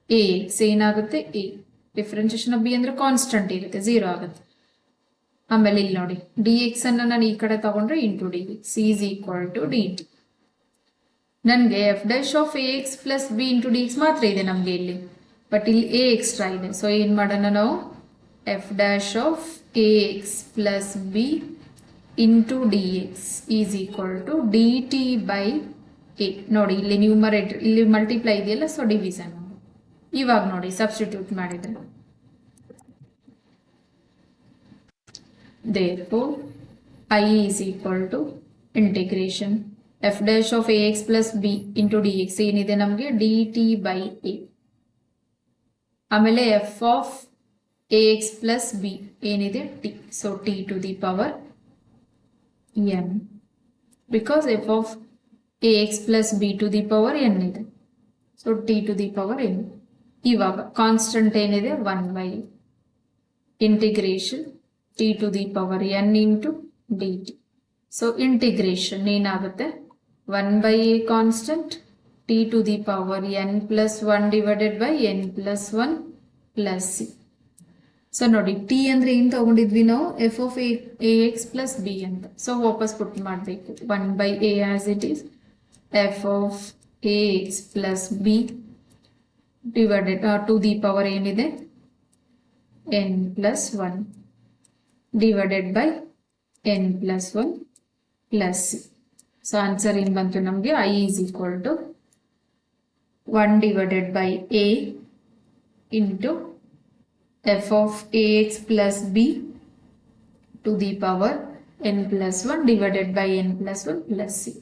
a x ಏನಾಗುತ್ತೆ a. Differentiation of b ಅಂದರೆ constant ಇರುತ್ತೆ, 0 ಆಗುತ್ತೆ. ಆಮೇಲೆ ಇಲ್ಲಿ ನೋಡಿ ಡಿ ಎಕ್ಸ್ ಅನ್ನು ನಾನು ಈ ಕಡೆ ತಗೊಂಡ್ರೆ into D X is equal to D t. ನನಗೆ f dash of a x plus b into D x ಮಾತ್ರ ಇದೆ ನಮಗೆ ಇಲ್ಲಿ, ಬಟ್ ಇಲ್ಲಿ ಎ ಎಕ್ಸ್ಟ್ರಾ ಇದೆ. ಸೊ ಏನು ಮಾಡೋಣ ನಾವು, f dash of a x plus b into D X is equal to D T by a. ನೋಡಿ ಇಲ್ಲಿ ನ್ಯೂಮರೇಟರ್ ಇಲ್ಲಿ ಮಲ್ಟಿಪ್ಲೈ ಇದೆಯಲ್ಲ, ಸೊ ಡಿವಿಷನ್. ಇವಾಗ ನೋಡಿ ಸಬ್ಸ್ಟಿಟ್ಯೂಟ್ ಮಾಡಿದ್ರೆ therefore I is equal to integration f dash of ax plus b into dx ಏನಿದೆ ನಮಗೆ dt by a. ಆಮೇಲೆ f of ax plus b ಏನಿದೆ t, so t to the power n, because f of ax plus b to the power n ಇದೆ, so t to the power n. ಇವಾಗ constant ಏನಿದೆ 1 by integration t to the power n into dt. So integration ಏನಾಗುತ್ತೆ 1 by a constant t to the power n plus 1 divided by n plus 1 plus c. So ನೋಡಿ t ಅಂದರೆ ಏನು ತಗೊಂಡಿದ್ವಿ ನಾವು, f of ax plus b ಅಂತ. So ವಾಪಸ್ ಪುಟ್ ಮಾಡಬೇಕು 1 by a as it is f of ax plus b divided to the power ಏನಿದೆ n plus 1 divided by n plus 1 plus c. So answer ಏನು ಬಂತು ನಮಗೆ, I is equal to 1 divided by a into f of ax plus b to the power n plus 1 divided by n plus 1 plus c.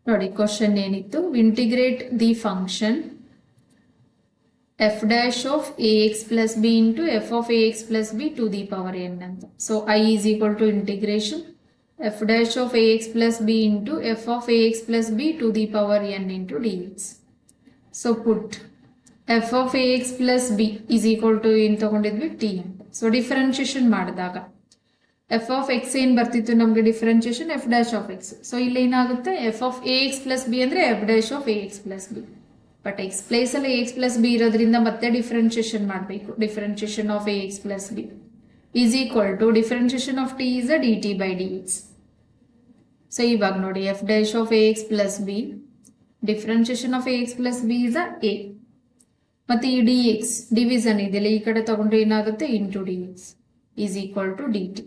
ನೋಡಿ question ಏನಿತ್ತು, integrate the function f dash of ax plus b into f of ax plus b to the power n ಅಂತ. So I is equal to integration f dash of ax plus b into f of ax plus b to the power n into dx. So put f of ax plus b is equal to ಏನು ತಗೊಂಡಿದ್ವಿ t ಅಂತ. So differentiation ಮಾಡಿದಾಗ f of x ಏನು ಬರ್ತಿತ್ತು ನಮಗೆ differentiation f dash of x. So ಇಲ್ಲಿ ಏನಾಗುತ್ತೆ f of ax plus b ಅಂದರೆ f dash of ax plus b. But x ಪ್ಲೇಸಲ್ಲಿ ಎಕ್ಸ್ ಪ್ಲಸ್ ಬಿ ಇರೋದ್ರಿಂದ ಮತ್ತೆ ಡಿಫ್ರೆನ್ಷಿಯೇಷನ್ ಮಾಡಬೇಕು. Differentiation of a x plus b is equal to differentiation of t is a D T by D x. So ಇವಾಗ ನೋಡಿ f dash of a x plus b differentiation of a x plus b is uh a, ಮತ್ತು ಈ D X division ಇದೆಯಲ್ಲ ಈ ಕಡೆ ತಗೊಂಡ್ರೆ ಏನಾಗುತ್ತೆ into D X is equal to D T.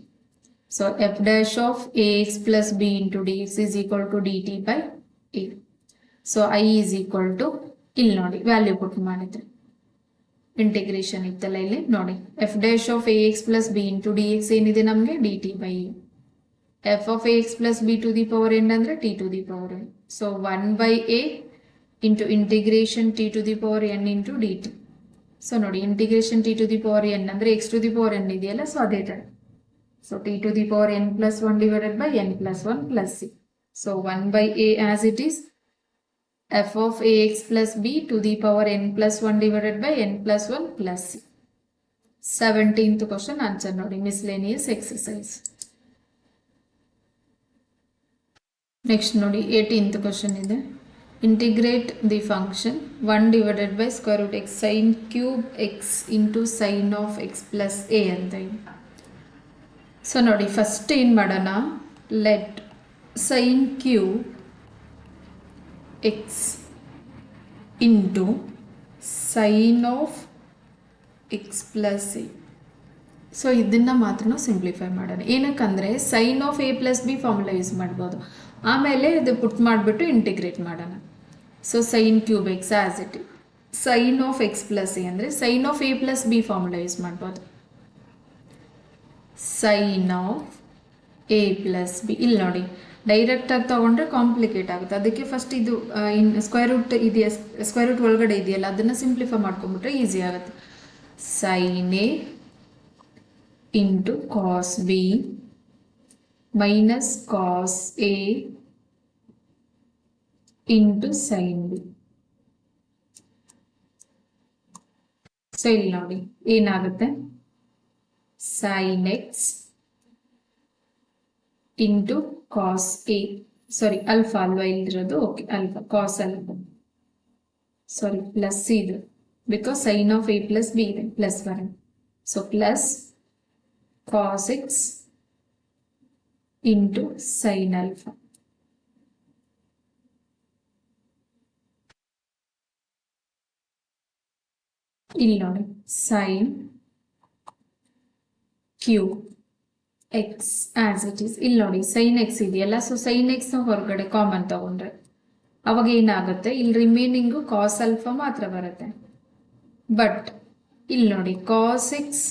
So f dash of a x plus b into D X is equal to D T by a. So I is equal to ಇಲ್ಲಿ ನೋಡಿ value put ಮಾಡಿದ್ರೆ integration ಇತ್ತಲ್ಲ ಇಲ್ಲಿ ನೋಡಿ f dash of a x plus b into D x ಏನಿದೆ ನಮಗೆ d T by a. F of a x plus b to the power n ಅಂದರೆ t to the power n. So 1 by a into integration t to the power n into D T. So ನೋಡಿ integration t to the power n ಅಂದರೆ x to the power n ಇದೆಯಲ್ಲ, so ಅದೇ ಥರ. So t to the power n plus 1 divided by n plus 1 plus c. So 1 by a as it is f of ax plus b to the power n plus 1 divided by n plus 1 plus c. 17th question answer ನೋಡಿ miscellaneous exercise. Next ನೋಡಿ 18th question ಇದೆ, integrate the function 1 divided by square root x sin cube x into sin of x plus a ಅಂತ ಇದೆ. So ನೋಡಿ first ಏನು ಮಾಡೋಣ, let sin cube x into sin of x plus a. So ಇದನ್ನು ಮಾತ್ರ simplify ಮಾಡೋಣ. ಏನಕ್ಕಂದರೆ sine of a plus b formula use ಮಾಡ್ಬೋದು, ಆಮೇಲೆ ಇದು ಪುಟ್ ಮಾಡಿಬಿಟ್ಟು ಇಂಟಿಗ್ರೇಟ್ ಮಾಡೋಣ. So sine cube x as it sine of x plus a ಅಂದರೆ sine of a plus b formula use ಮಾಡ್ಬೋದು. Sine of a plus b ಇಲ್ಲಿ ನೋಡಿ ಡೈರೆಕ್ಟಾಗಿ ತೊಗೊಂಡ್ರೆ ಕಾಂಪ್ಲಿಕೇಟ್ ಆಗುತ್ತೆ, ಅದಕ್ಕೆ ಫಸ್ಟ್ ಇದು ಸ್ಕ್ವೇರ್ ರೂಟ್ ಇದೆಯಾ ಸ್ಕ್ವೇರ್ ರೂಟ್ ಒಳಗಡೆ ಇದೆಯಲ್ಲ ಅದನ್ನು ಸಿಂಪ್ಲಿಫೈ ಮಾಡ್ಕೊಂಡ್ಬಿಟ್ರೆ ಈಸಿ ಆಗುತ್ತೆ. Sign a into cos b minus cos a into sine b. So ಇಲ್ಲಿ ನೋಡಿ ಏನಾಗುತ್ತೆ, sine x into cos a, sorry alpha ಅಲ್ವಾ ಇಲ್ಲಿರೋದು, okay alpha cos alpha, sorry plus ಇದು because sine of a plus b ಇದೆ, plus ಬರುತ್ತೆ. So plus cos X into sine alpha. ಇಲ್ಲಿ ನೋಡಿ sine cube x as it is. ಇಲ್ಲಿ ನೋಡಿ sine x ಇದೆಯಲ್ಲ, ಸೊ ಸೈನ್ ಎಕ್ಸ್ ನ ಹೊರಗಡೆ ಕಾಮನ್ ತಗೊಂಡ್ರೆ ಅವಾಗ ಏನಾಗುತ್ತೆ, ಇಲ್ಲಿ ರಿಮೈನಿಂಗು ಕಾಸ್ ಅಲ್ಫಾ ಮಾತ್ರ ಬರುತ್ತೆ. ಬಟ್ ಇಲ್ಲಿ ನೋಡಿ cos x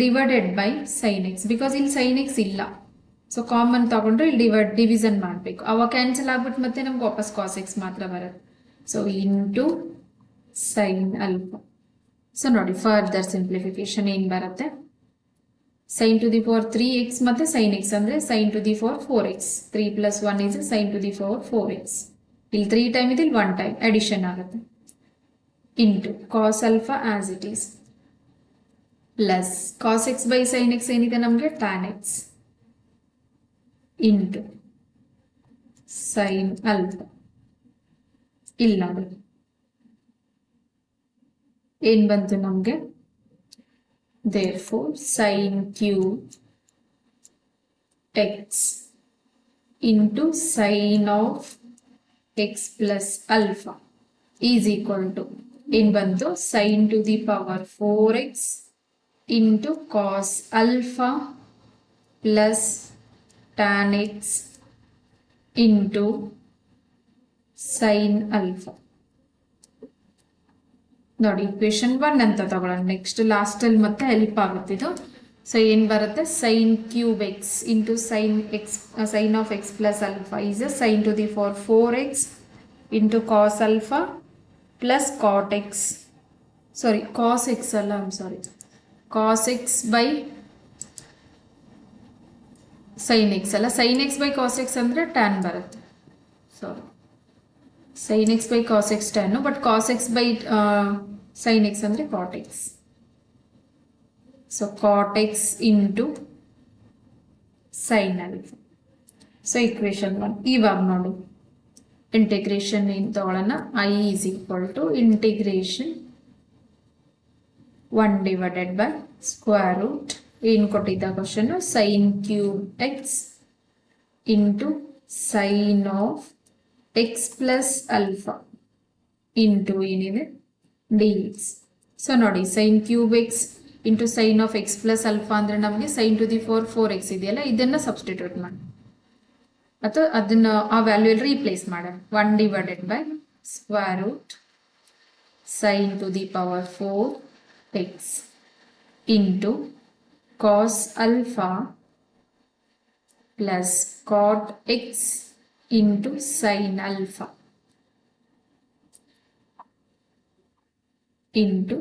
divided by sine x, because ಇಲ್ಲಿ ಸೈನ್ ಎಕ್ಸ್ ಇಲ್ಲ, ಸೊ ಕಾಮನ್ ತಗೊಂಡ್ರೆ ಇಲ್ಲಿ ಡಿವಿಷನ್ ಮಾಡಬೇಕು, ಅವಾಗ ಕ್ಯಾನ್ಸಲ್ ಆಗ್ಬಿಟ್ಟು ಮತ್ತೆ ನಮ್ಗೆ ವಾಪಸ್ ಕಾಸ್ ಎಕ್ಸ್ ಮಾತ್ರ ಬರುತ್ತೆ. So into sine alpha. So ನೋಡಿ ಫರ್ದರ್ ಸಿಂಪ್ಲಿಫಿಕೇಶನ್ ಏನ್ ಬರುತ್ತೆ, sine to the power 3x ಮತ್ತೆ ಸೈನ್ ಎಕ್ಸ್ ಅಂದ್ರೆ sine to the power 4x, 3 plus 1 is sine to the power 4x. ಇಲ್ಲಿ 3 ಟೈಮ್ ಇದೆ, ಇಲ್ಲಿ 1 ಟೈಮ್ ಅಡಿಷನ್ ಆಗುತ್ತೆ, into cos alpha as it is plus cos x by sine X ಏನಿದೆ ನಮಗೆ tan x into sine alpha. ಇಲ್ಲಿ ನೋಡಿ ಏನ್ ಬಂತು ನಮ್ಗೆ, therefore sin cube x into sin of x plus alpha is equal to ಏನ್ ಬಂತು, sin to the power 4x into cos alpha plus tan x into sin alpha. ನೋಡಿ equation 1 ಅಂತ ತಗೊಳ್ಳೋಣ. ನೆಕ್ಸ್ಟ್ ಲಾಸ್ಟ್ ಅಲ್ಲಿ ಮತ್ತೆ ಹೆಲ್ಪ್ ಆಗುತ್ತೆ ಇದು. So ಏನ್ ಬರುತ್ತೆ, sine cube X into sine of x plus alpha is sine to the power 4x into cos alpha plus cot x, sorry cos x ಅಲ್ಲ, cos x by sine x ಅಲ್ಲ, sine x by cos x ಅಂದ್ರೆ tan ಬರುತ್ತೆ, sorry sine x by cos x tan, but cos x by sine x ಅಂದ್ರೆ cot x. So cot x into sine alpha. So equation 1 ಇವಾಗ ನೋಡಿ integration ಏನ್ ತಗೊಳ್ಳೋಣ, I is equal to integration 1 divided by square root ಏನ್ ಕೊಟ್ಟಿದ್ದ question, sine cube X into sine of x plus alpha into ಏನಿದೆ dx. So ನೋಡಿ sine cube X into sine of x plus alpha ಅಂದ್ರೆ ನಮಗೆ sign to the power 4x ಇದೆಯಲ್ಲ, ಇದನ್ನ substitute ಮಾಡಿ ಅಥವಾ ಅದನ್ನ ಆ ವ್ಯಾಲ್ಯೂ ಅಲ್ಲಿ ರೀಪ್ಲೇಸ್ ಮಾಡೋಣ. 1 divided by square root sine to the power 4x into cos alpha plus cot x into sine alpha into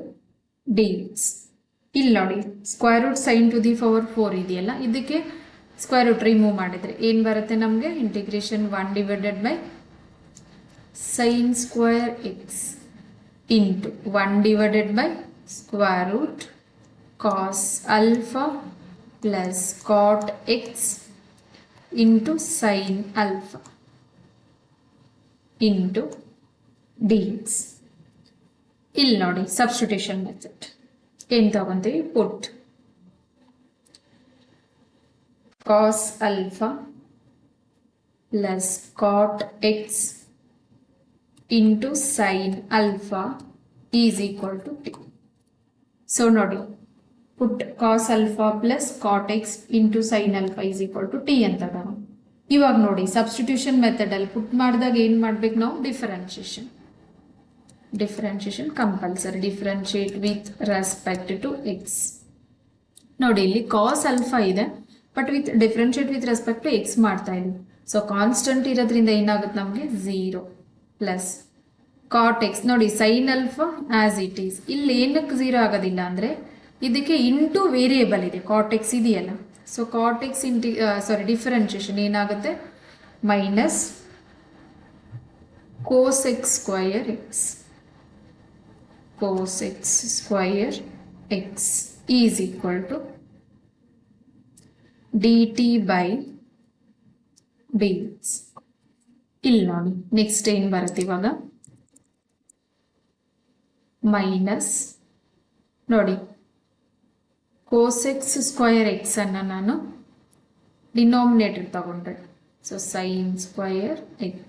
dx. ಇಲ್ಲಿ ನೋಡಿ square root sine to the power 4 ಇದೆಯಲ್ಲ, ಇದಕ್ಕೆ ಸ್ಕ್ವೇರ್ ರೂಟ್ ರಿಮೂವ್ ಮಾಡಿದ್ರೆ ಏನ್ ಬರುತ್ತೆ ನಮಗೆ, integration 1 divided by sine square X into 1 divided by square root cos alpha plus cot x into sine alpha into dx. ಇಲ್ಲಿ ನೋಡಿ ಸಬ್ಸ್ಟಿಟ್ಯೂಷನ್ ಮೆಥಡ್ ಏನ್ ತಗೊಂತೀವಿ, put cos alpha plus cot x into sine alpha is equal to T. So ನೋಡಿ put cos alpha plus cot x into sine alpha is equal to T ಅಂತ ತಗೊಂಡು, ಇವಾಗ ನೋಡಿ substitution method ಅಲ್ಲಿ ಪುಟ್ ಮಾಡಿದಾಗ ಏನ್ ಮಾಡ್ಬೇಕು ನಾವು, differentiation compulsory, differentiate with respect to x. ನೋಡಿ ಇಲ್ಲಿ ಕಾಸ್ ಅಲ್ಫಾ ಇದೆ, but differentiate with respect to x ಮಾಡ್ತಾ ಇದೀವಿ. ಸೊ ಕಾನ್ಸ್ಟೆಂಟ್ ಇರೋದ್ರಿಂದ ಏನಾಗುತ್ತೆ ನಮಗೆ 0 ಪ್ಲಸ್ ಕಾಟ್ ಎಕ್ಸ್. ನೋಡಿ sine alpha as it is, ಇಲ್ಲಿ ಏನಕ್ಕೆ 0 ಆಗೋದಿಲ್ಲ ಅಂದ್ರೆ ಇದಕ್ಕೆ ಇಂಟು ವೇರಿಯೇಬಲ್ ಇದೆ ಕಾಟ್ ಎಕ್ಸ್ ಇದೆಯಲ್ಲ, ಸೊ ಕಾಟ್ ಎಕ್ಸ್ ಡಿಫರೆನ್ಷಿಯೇಷನ್ ಏನಾಗುತ್ತೆ, minus cos x square x, cos x square x is equal to dt by dx. ಇಲ್ಲಿ ನೋಡಿ ನೆಕ್ಸ್ಟ್ ಏನು ಬರುತ್ತೆ ಇವಾಗ, ಮೈನಸ್ ನೋಡಿ cos x ಸ್ಕ್ವಯರ್ x ಅನ್ನು ನಾನು ಡಿನಾಮಿನೇಟರ್ ತಗೊಂಡ್ರೆ, so sin square x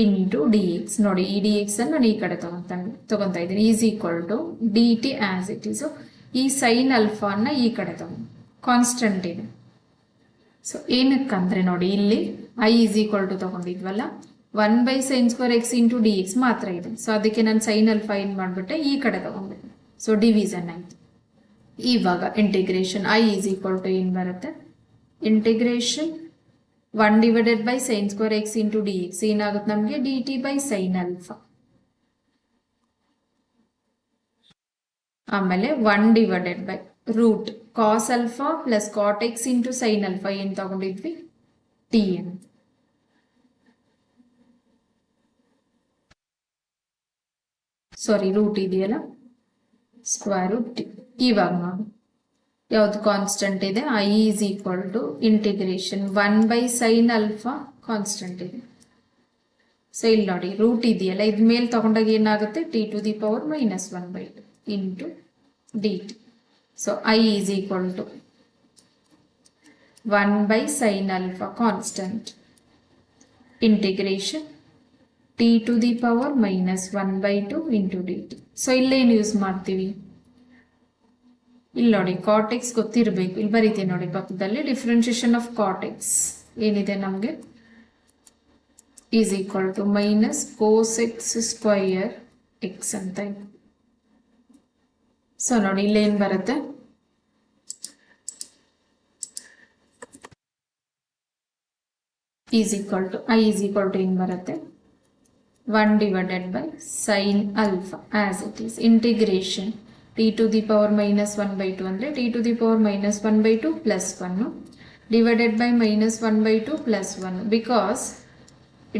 into D X. ನೋಡಿ ಈ ಡಿ ಎಕ್ಸ್ ಅನ್ನು ನಾನು ಈ ಕಡೆ ತಗೊಂತಾ ಇದ್ದೀನಿ, is equal to D t as it is. ಈ ಸೈನ್ ಅಲ್ಫಾನ ಈ ಕಡೆ ತಗೊಂಡು ಕಾನ್ಸ್ಟೆಂಟ್ ಇದೆ. ಸೊ ಏನಕ್ಕಂದ್ರೆ ನೋಡಿ ಇಲ್ಲಿ ಐ ಈಸ್ ಈಕ್ವಲ್ ಟು ತಗೊಂಡಿದ್ವಲ್ಲ, 1/sin square X into D x ಮಾತ್ರ ಇದೆ. ಸೊ ಅದಕ್ಕೆ ನಾನು ಸೈನ್ ಅಲ್ಫಾ ಏನು ಮಾಡಿಬಿಟ್ಟೆ, ಈ ಕಡೆ ತಗೊಂಡ್ಬಿಟ್ಟೆ. ಸೊ ಡಿವಿಷನ್ ಆಯಿತು. ಇವಾಗ integration I is equal to ಏನು ಬರುತ್ತೆ, integration 1/sin square X into D x ಏನಾಗುತ್ತೆ ನಮಗೆ, d T by sine alpha. ಆಮೇಲೆ 1/ರೂಟ್ cos alpha plus cot x into sine alpha ಏನು ತಗೊಂಡಿದ್ವಿ, ಟಿ ಅಂತ. ಸಾರಿ ರೂಟ್ ಇದೆಯಲ್ಲ, ಸ್ಕ್ವೇರ್ ರೂಟ್ ಟಿ. ಇವಾಗ ನೋಡಿ ಯಾವ್ದು ಕಾನ್ಸ್ಟೆಂಟ್ ಇದೆ, I is equal to integration 1/sin alpha constant ಇದೆ. ಸೊ ಇಲ್ಲಿ ನೋಡಿ ರೂಟ್ ಇದೆಯಲ್ಲ, ಇದ್ ಮೇಲೆ ತಗೊಂಡಾಗ ಏನಾಗುತ್ತೆ, t to the power -1/2 into D T. So I is equal to 1/sin alpha constant integration t to the power -1/2 into D T. So ಇಲ್ಲೇನು use ಮಾಡ್ತೀವಿ, ಇಲ್ಲಿ ನೋಡಿ ಕಾಟ್ ಎಕ್ಸ್ ಗೊತ್ತಿರಬೇಕು, ಇಲ್ಲಿ ಬರೀತೀನಿ ನೋಡಿ ಪಕ್ಕದಲ್ಲಿ, ಡಿಫ್ರೆನ್ಷಿಯೇಷನ್ ಆಫ್ ಕಾಟ್ ಎಕ್ಸ್ ಏನಿದೆ ನಮಗೆ, is equal to minus cos x square x ಅಂತ ಇದೆ. ಸೊ ನೋಡಿ ಇಲ್ಲಿ ಏನು ಬರುತ್ತೆ, is equal to I is equal to ಏನು ಬರುತ್ತೆ, 1/sin alpha as it is integration t to the power -1/2 ಅಂದರೆ t to the power -1/2 plus 1 divided by -1/2 plus 1, because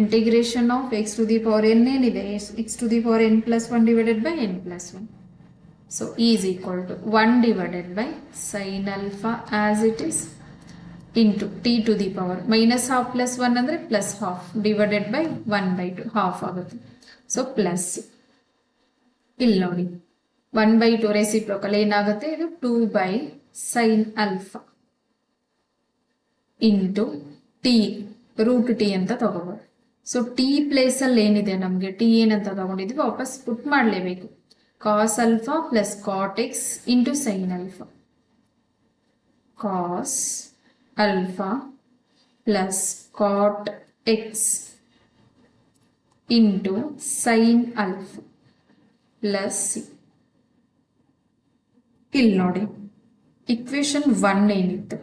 integration of x to the power n ಏನಿದೆ, x to the power n plus 1 divided by n plus 1. So is equal to 1/sin alpha as it is into t to the power -12 plus 1 ಅಂದರೆ plus half divided by 1/2 half ಆಗುತ್ತೆ. So plus ಇಲ್ಲಿ ನೋಡಿ 1/2 reciprocal ಏನಾಗುತ್ತೆ, ಇದು 2/sin alpha into t root t ಅಂತ ತಗೋಬೋದು. So T place ಅಲ್ಲಿ ಏನಿದೆ ನಮಗೆ, ಟಿ ಏನಂತ ತಗೊಂಡಿದ್ವಿ ವಾಪಸ್ ಪುಟ್ ಮಾಡಲೇಬೇಕು, cos alpha plus cot x into sine alpha, cos alpha plus cot x into sine alpha plus c. ಇಲ್ಲಿ ನೋಡಿ ಇಕ್ವೇಶನ್ 1 ಏನಿತ್ತು,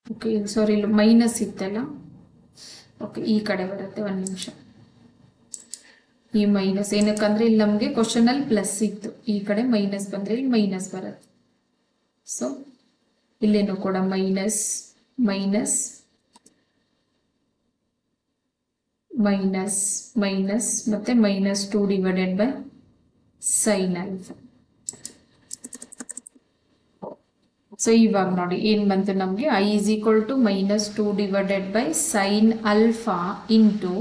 ಓಕೆ ಸಾರಿ ಇಲ್ಲಿ ಮೈನಸ್ ಇತ್ತಲ್ಲ, ಓಕೆ ಈ ಕಡೆ ಬರುತ್ತೆ, ಒಂದು ನಿಮಿಷ. ಈ ಮೈನಸ್ ಏನಕ್ಕಂದ್ರೆ ಇಲ್ಲಿ ನಮಗೆ ಕ್ವಶನ್ ಅಲ್ಲಿ ಪ್ಲಸ್ ಇತ್ತು, ಈ ಕಡೆ ಮೈನಸ್ ಬಂದ್ರೆ ಇಲ್ಲಿ ಮೈನಸ್ ಬರುತ್ತೆ. ಸೊ ಇಲ್ಲೇನು ಕೂಡ ಮೈನಸ್ ಮೈನಸ್ ಮೈನಸ್ ಮೈನಸ್ ಮತ್ತೆ -2 divided by sine alpha. So ಇವಾಗ ನೋಡಿ ಏನ್ ಬಂತು ನಮಗೆ, I is equal to -2 divided by sine alpha into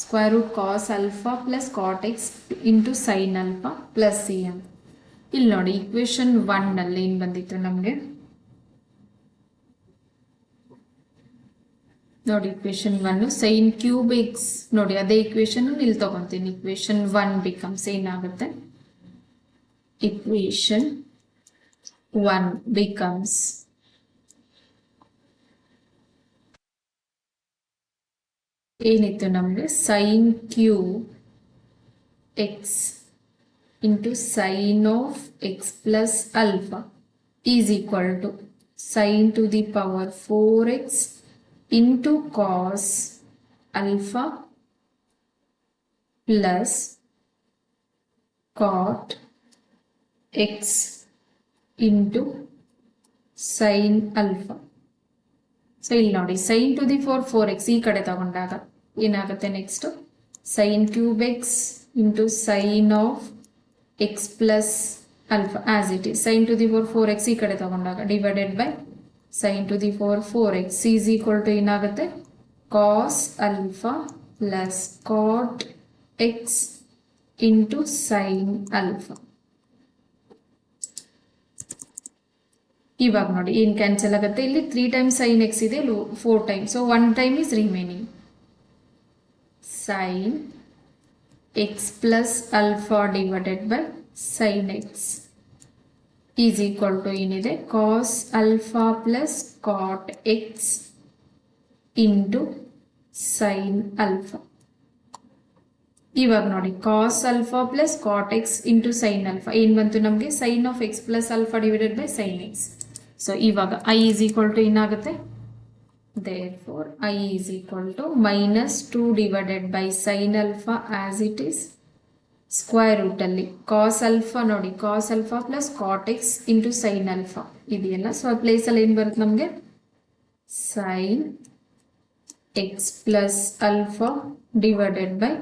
square root cos alpha plus cot x into sine alpha plus c ಅಂತ. ಇಲ್ಲಿ ನೋಡಿ ಇಕ್ವೇಶನ್ 1 ಅಲ್ಲಿ ಏನ್ ಬಂದಿತ್ತು ನಮಗೆ ನೋಡಿ, ಇಕ್ವೇಶನ್ 1 ಸೈನ್ ಕ್ಯೂಬ್ ಎಕ್ಸ್ ನೋಡಿ, ಅದೇ ಇಕ್ವೇಶನ್ ಇಲ್ಲಿ ತಗೊಂತೀನಿ. ಇಕ್ವೇಶನ್ 1 ಬಿಕಮ್ಸ್ ಏನಾಗುತ್ತೆ, ಇಕ್ವೇಶನ್ 1 becomes ಏನಿತ್ತು ನಮಗೆ, sine cube X into sine of x plus alpha is equal to sin to the power 4x into cos alpha plus cot x into sin alpha. So ಇಲ್ಲಿ ನೋಡಿ sin to the power 4x ಈ ಕಡೆ ತಗೊಂಡಾಗ ಏನಾಗುತ್ತೆ next sin cube x into sin of x plus alpha as it is. sin to the power 4x ಈ ಕಡೆ ತಗೊಂಡಾಗ divided by sin to the power 4x is equal to ಏನಾಗುತ್ತೆ cos alpha plus cot x into sin alpha. ಇವಾಗ ನೋಡಿ ಏನು cancel ಆಗುತ್ತೆ, ಇಲ್ಲಿ 3 times sin x ಇದೆ, 4 times, so 1 time is remaining. sin x plus alpha divided by sin x is equal to ಏನಿದೆ cos alpha plus cot x into sin alpha. ಇವಾಗ ನೋಡಿ cos alpha plus cot x into sin alpha ಏನು ಬಂತು ನಮಗೆ sin of x plus alpha divided by sin x. So ಇವಾಗ I is equal to ಏನಾಗುತ್ತೆ, therefore I is equal to minus 2 divided by sin alpha as it is square root ಅಲ್ಲಿ cos alpha ನೋಡಿ cos alpha plus cot x into sin alpha ಇದೆಯಲ್ಲ, so ಆ ಪ್ಲೇಸಲ್ಲಿ ಏನು ಬರುತ್ತೆ ನಮಗೆ sin x plus alpha divided by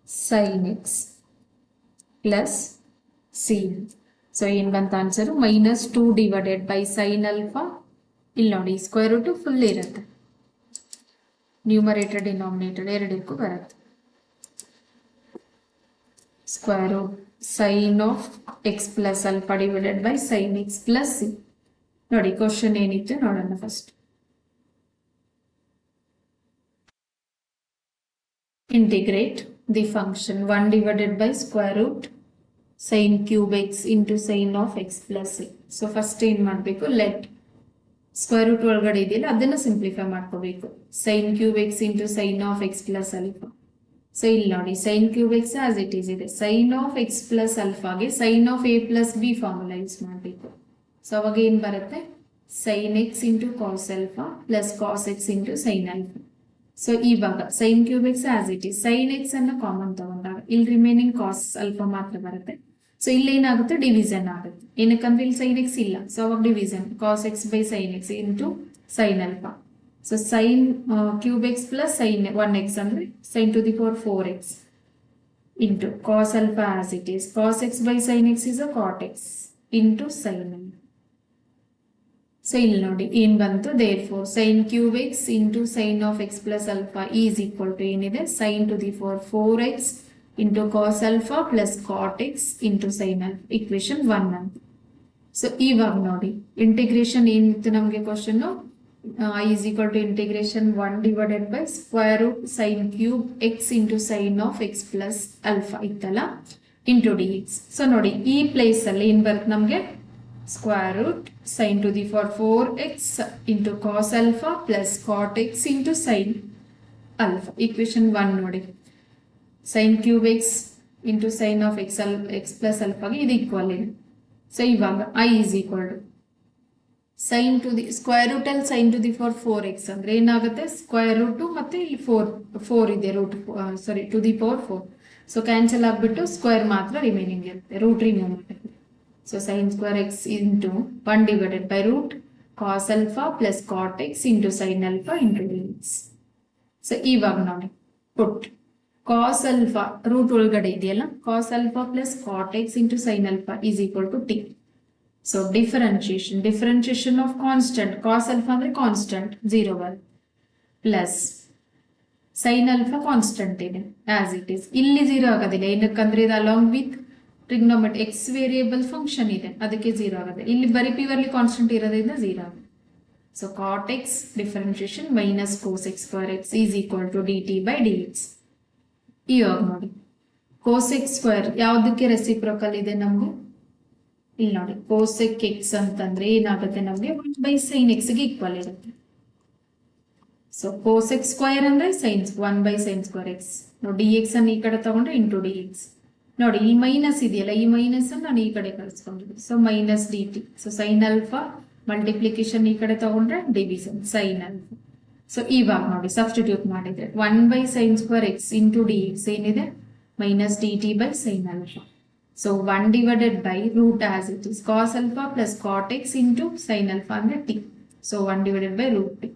sin x plus c. ಸೊ ಏನು ಬಂತ answer minus 2 divided by sin alpha. ಇಲ್ಲಿ ನೋಡಿ ಸ್ಕ್ವೇರ್ ರೂಟು ಫುಲ್ ಇರುತ್ತೆ, ನ್ಯೂಮರೇಟರ್ ಡಿನಾಮಿನೇಟರ್ ಎರಡಕ್ಕೂ ಬರುತ್ತೆ. Square root sine of x plus alpha divided by sine x plus c. ನೋಡಿ question ಏನಿತ್ತು ನೋಡೋಣ first. Integrate the function 1 divided by square root sin cube x into sin of x plus c. So first ಏನು ಮಾಡಬೇಕು, let square root ಒಳಗಡೆ ಇದೆಯಲ್ಲ ಅದನ್ನು simplify ಮಾಡ್ಕೋಬೇಕು. Sine cube X into sine of x plus alpha. So ಇಲ್ಲಿ ನೋಡಿ sine cube x as it is ಇದೆ, sine of x plus ಅಲ್ಫಾಗೆ sine of a plus b formula use ಮಾಡಬೇಕು. So ಅವಾಗ ಏನು ಬರುತ್ತೆ, sine x into cos alpha plus cos X into sine alpha. So ಇವಾಗ sine cube x as it is, sine x ಅನ್ನು common ತಗೊಂಡಾಗ ಇಲ್ಲಿ remaining ಕಾಸ್ alpha ಮಾತ್ರ ಬರುತ್ತೆ. ಸೊ ಇಲ್ಲಿ ಏನಾಗುತ್ತೆ, ಡಿವಿಷನ್ ಆಗುತ್ತೆ. ಏನಕ್ಕಂದ್ರೆ ಇಲ್ಲಿ ಸೈನ್ ಎಕ್ಸ್ ಇಲ್ಲ, ಸೊ ಅವಾಗ division cos x by sine x into sine alpha. So sine cube x plus sine 1x ಅಂದ್ರೆ sine to the power 4x into cos alpha as it is, cos x by sine x is uh cot x into sine alpha. So ಇಲ್ಲಿ ನೋಡಿ ಏನ್ ಬಂತು, therefore sine cube X into sine of x plus alpha is equal to ಏನಿದೆ, sine to the power 4x into cos alpha plus cot x into sine alpha. Equation 1 ಅಂತ. So ಇವಾಗ ನೋಡಿ integration ಏನಿತ್ತು ನಮಗೆ question, I is equal to integration 1 divided by square root sin cube x into sin of x plus alpha ಇತ್ತಲ್ಲ into dx. So ನೋಡಿ ಈ place ಅಲ್ಲಿ ಏನ್ ಬರುತ್ತೆ ನಮಗೆ, square root sin to the power 4x into cos alpha plus cot x into sin alpha. Equation 1 ನೋಡಿ, sin cube x into sin of x plus alpha ಗೆ ಇದು ಈಕ್ವಲ್ ಇದೆ. ಸೊ ಇವಾಗ I is equal to sine to the square root ಅಲ್ಲಿ sine to the four 4x ಅಂದ್ರೆ ಏನಾಗುತ್ತೆ, square root ಮತ್ತೆ ಇಲ್ಲಿ 4 ಇದೆ, root sorry to the power 4. So cancel ಆಗ್ಬಿಟ್ಟು ಸ್ಕ್ವೇರ್ ಮಾತ್ರ ರಿಮೈನಿಂಗ್ ಇರುತ್ತೆ, ರೂಟ್ ರಿಮೂವ್ ಮಾಡುತ್ತೆ. So sine square X into 1 divided by root cos alpha plus cot x into sine alpha into d x. So ಇವಾಗ ನೋಡಿ put cos alpha root ಒಳಗಡೆ ಇದೆಯಲ್ಲ, cos alpha plus cot x into sine alpha is equal to T. So differentiation of constant, cos alpha ಅಂದ್ರೆ constant 0 1 plus sine alpha constant ಇದೆ as it is. ಇಲ್ಲಿ 0 ಆಗೋದಿಲ್ಲ, ಏನಕ್ಕಂದ್ರೆ ಇದು along with trigonometry x variable function ಇದೆ, ಅದಕ್ಕೆ 0 ಆಗುತ್ತೆ. ಇಲ್ಲಿ ಬರೀ ಪ್ಯೂರ್ಲಿ ಕಾನ್ಸ್ಟೆಂಟ್ ಇರೋದ್ರಿಂದ 0 ಆಗುತ್ತೆ. So cot x differentiation minus cos x square x is equal to D T by D x. ಇವಾಗ ನೋಡಿ ಕೋಸ್ ಎಕ್ಸ್ ಸ್ಕ್ವೇರ್ ಯಾವುದಕ್ಕೆ ರೆಸಿಪ್ರೋಕಲ್ ಇದೆ ನಮ್ಗೆ, ಇಲ್ಲಿ ನೋಡಿ ಕೋಸೆಕ್ ಎಕ್ಸ್ ಅಂತಂದ್ರೆ ಏನಾಗುತ್ತೆ ನಮ್ಗೆ 1 by sin x ಗೆ ಈಕ್ವಲ್ ಇರುತ್ತೆ. ಸೊ ಕೋಸೆಕ್ ಸ್ಕ್ವೇರ್ ಅಂದ್ರೆ sine 1 by sin square x. ನೋಡಿ ಡಿ ಎಕ್ಸ್ ಅನ್ನು ಈ ಕಡೆ ತಗೊಂಡ್ರೆ ಇಂಟು ಡಿ ಎಕ್ಸ್. ನೋಡಿ ಈ ಮೈನಸ್ ಇದೆಯಲ್ಲ, ಈ ಮೈನಸ್ ಅನ್ನು ನಾನು ಈ ಕಡೆ ಕಳಿಸ್ಕೊಂಡಿದ್ದೆ. So minus d T. So sine alpha multiplication ಈ ಕಡೆ ತಗೊಂಡ್ರೆ ಡಿವಿಷನ್ ಸೈನ್ ಅಲ್ಫಾ. ಸೊ ಇವಾಗ ನೋಡಿ ಸಬ್ಸ್ಟಿಟ್ಯೂಟ್ ಮಾಡಿದ್ರೆ 1/sin² x into D x ಏನಿದೆ minus d T by sine alpha. So 1 divided by root as it is cos alpha plus cot x into sine alpha ಅಂದ್ರೆ t. So 1 divided by root t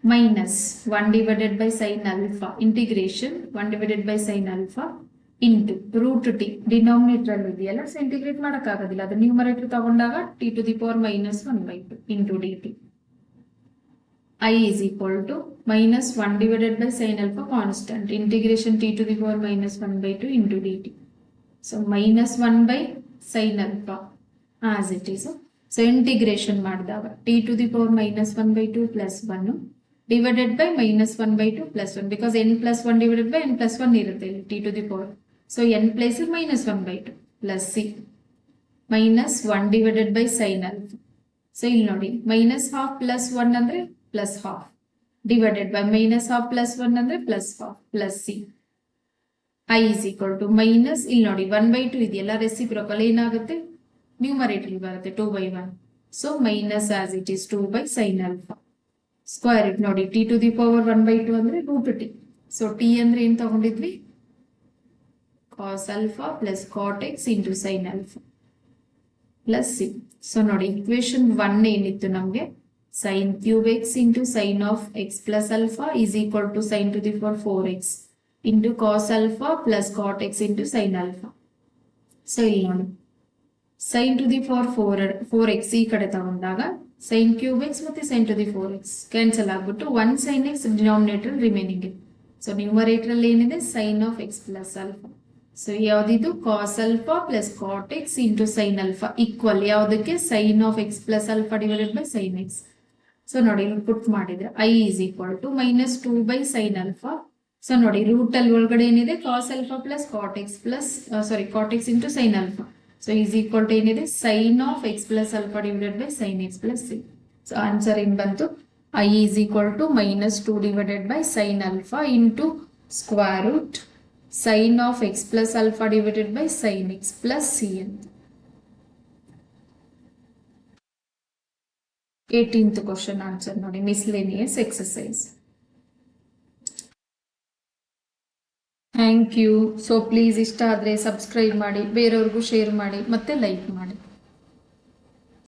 minus 1 divided by sine alpha integration 1 divided by sine alpha into root t denominator ಅಲ್ಲಿ ಇದೆಯಲ್ಲ, so integrate ಮಾಡೋಕ್ಕಾಗೋದಿಲ್ಲ, ಅದು numerator ತಗೊಂಡಾಗ t to the power -1/2 into D T. I is equal to minus 1 divided by sin alpha constant integration t to the power -1/2 into dt. So minus 1 by sin alpha as it is. So integration ಮಾಡಿದಾಗ t to the power -1/2 plus 1 divided by -1/2 plus 1 because n plus 1 divided by n plus 1 ಇರುತ್ತೆ ಇಲ್ಲಿ t to the power. So n place -1/2 plus c minus 1 divided by sin alpha. So ಇಲ್ಲಿ ನೋಡಿ -half plus 1 ಅಂದ್ರೆ plus half divided by -half plus 1 ಅಂದ್ರೆ plus half plus c. I is equal to minus ಇಲ್ಲಿ ನೋಡಿ 1/2 ಇದೆಯಲ್ಲ reciprocal ಏನಾಗುತ್ತೆ numerator ಬರುತ್ತೆ 2/1. So minus as it is 2 by sin alpha square it ನೋಡಿ t to the power 1/2 ಅಂದ್ರೆ root T. So T ಅಂದ್ರೆ ಏನ್ ತಗೊಂಡಿದ್ವಿ cos alpha plus cot x into sin alpha plus c. So ನೋಡಿ equation 1 ಏನಿತ್ತು ನಮ್ಗೆ sin cube x into sin of x plus alpha is equal to sin to the power 4x into cos alpha plus cot x into sin alpha. So ಇಲ್ಲಿ ನೋಡಿ sin to the power 4x ಈ ಕಡೆ ತಗೊಂಡಾಗ sin cube x ಮತ್ತೆ sin to the 4x cancel ಆಗ್ಬಿಟ್ಟು 1 sin x denominator remaining ಇದೆ. So numerator ಅಲ್ಲಿ ಏನಿದೆ sin of x plus alpha. So ಯಾವ್ದಿದು cos alpha plus cot x into sin alpha equal ಯಾವ್ದಕ್ಕೆ sin of x plus alpha divided by sin x. So ನೋಡಿ ಇಲ್ಲಿ ಪುಟ್ ಮಾಡಿದ್ರೆ I is equal to -2 by sin alpha. So ನೋಡಿ root ಅಲ್ಲಿ ಒಳಗಡೆ ಏನಿದೆ cos alpha plus cot x plus cot x into sin alpha. So is equal to ಏನಿದೆ sin of x plus alpha divided by sin x plus c. So answer ಏನ್ ಬಂತು I is equal to -2 divided by sin alpha into square root sin of x plus alpha divided by sin x plus c ಅಂತ. 18th question answer ನೋಡಿ miscellaneous exercise. Thank you. So please ಇಷ್ಟ ಆದರೆ subscribe ಮಾಡಿ, ಬೇರೆಯವ್ರಿಗೂ share ಮಾಡಿ ಮತ್ತೆ like ಮಾಡಿ.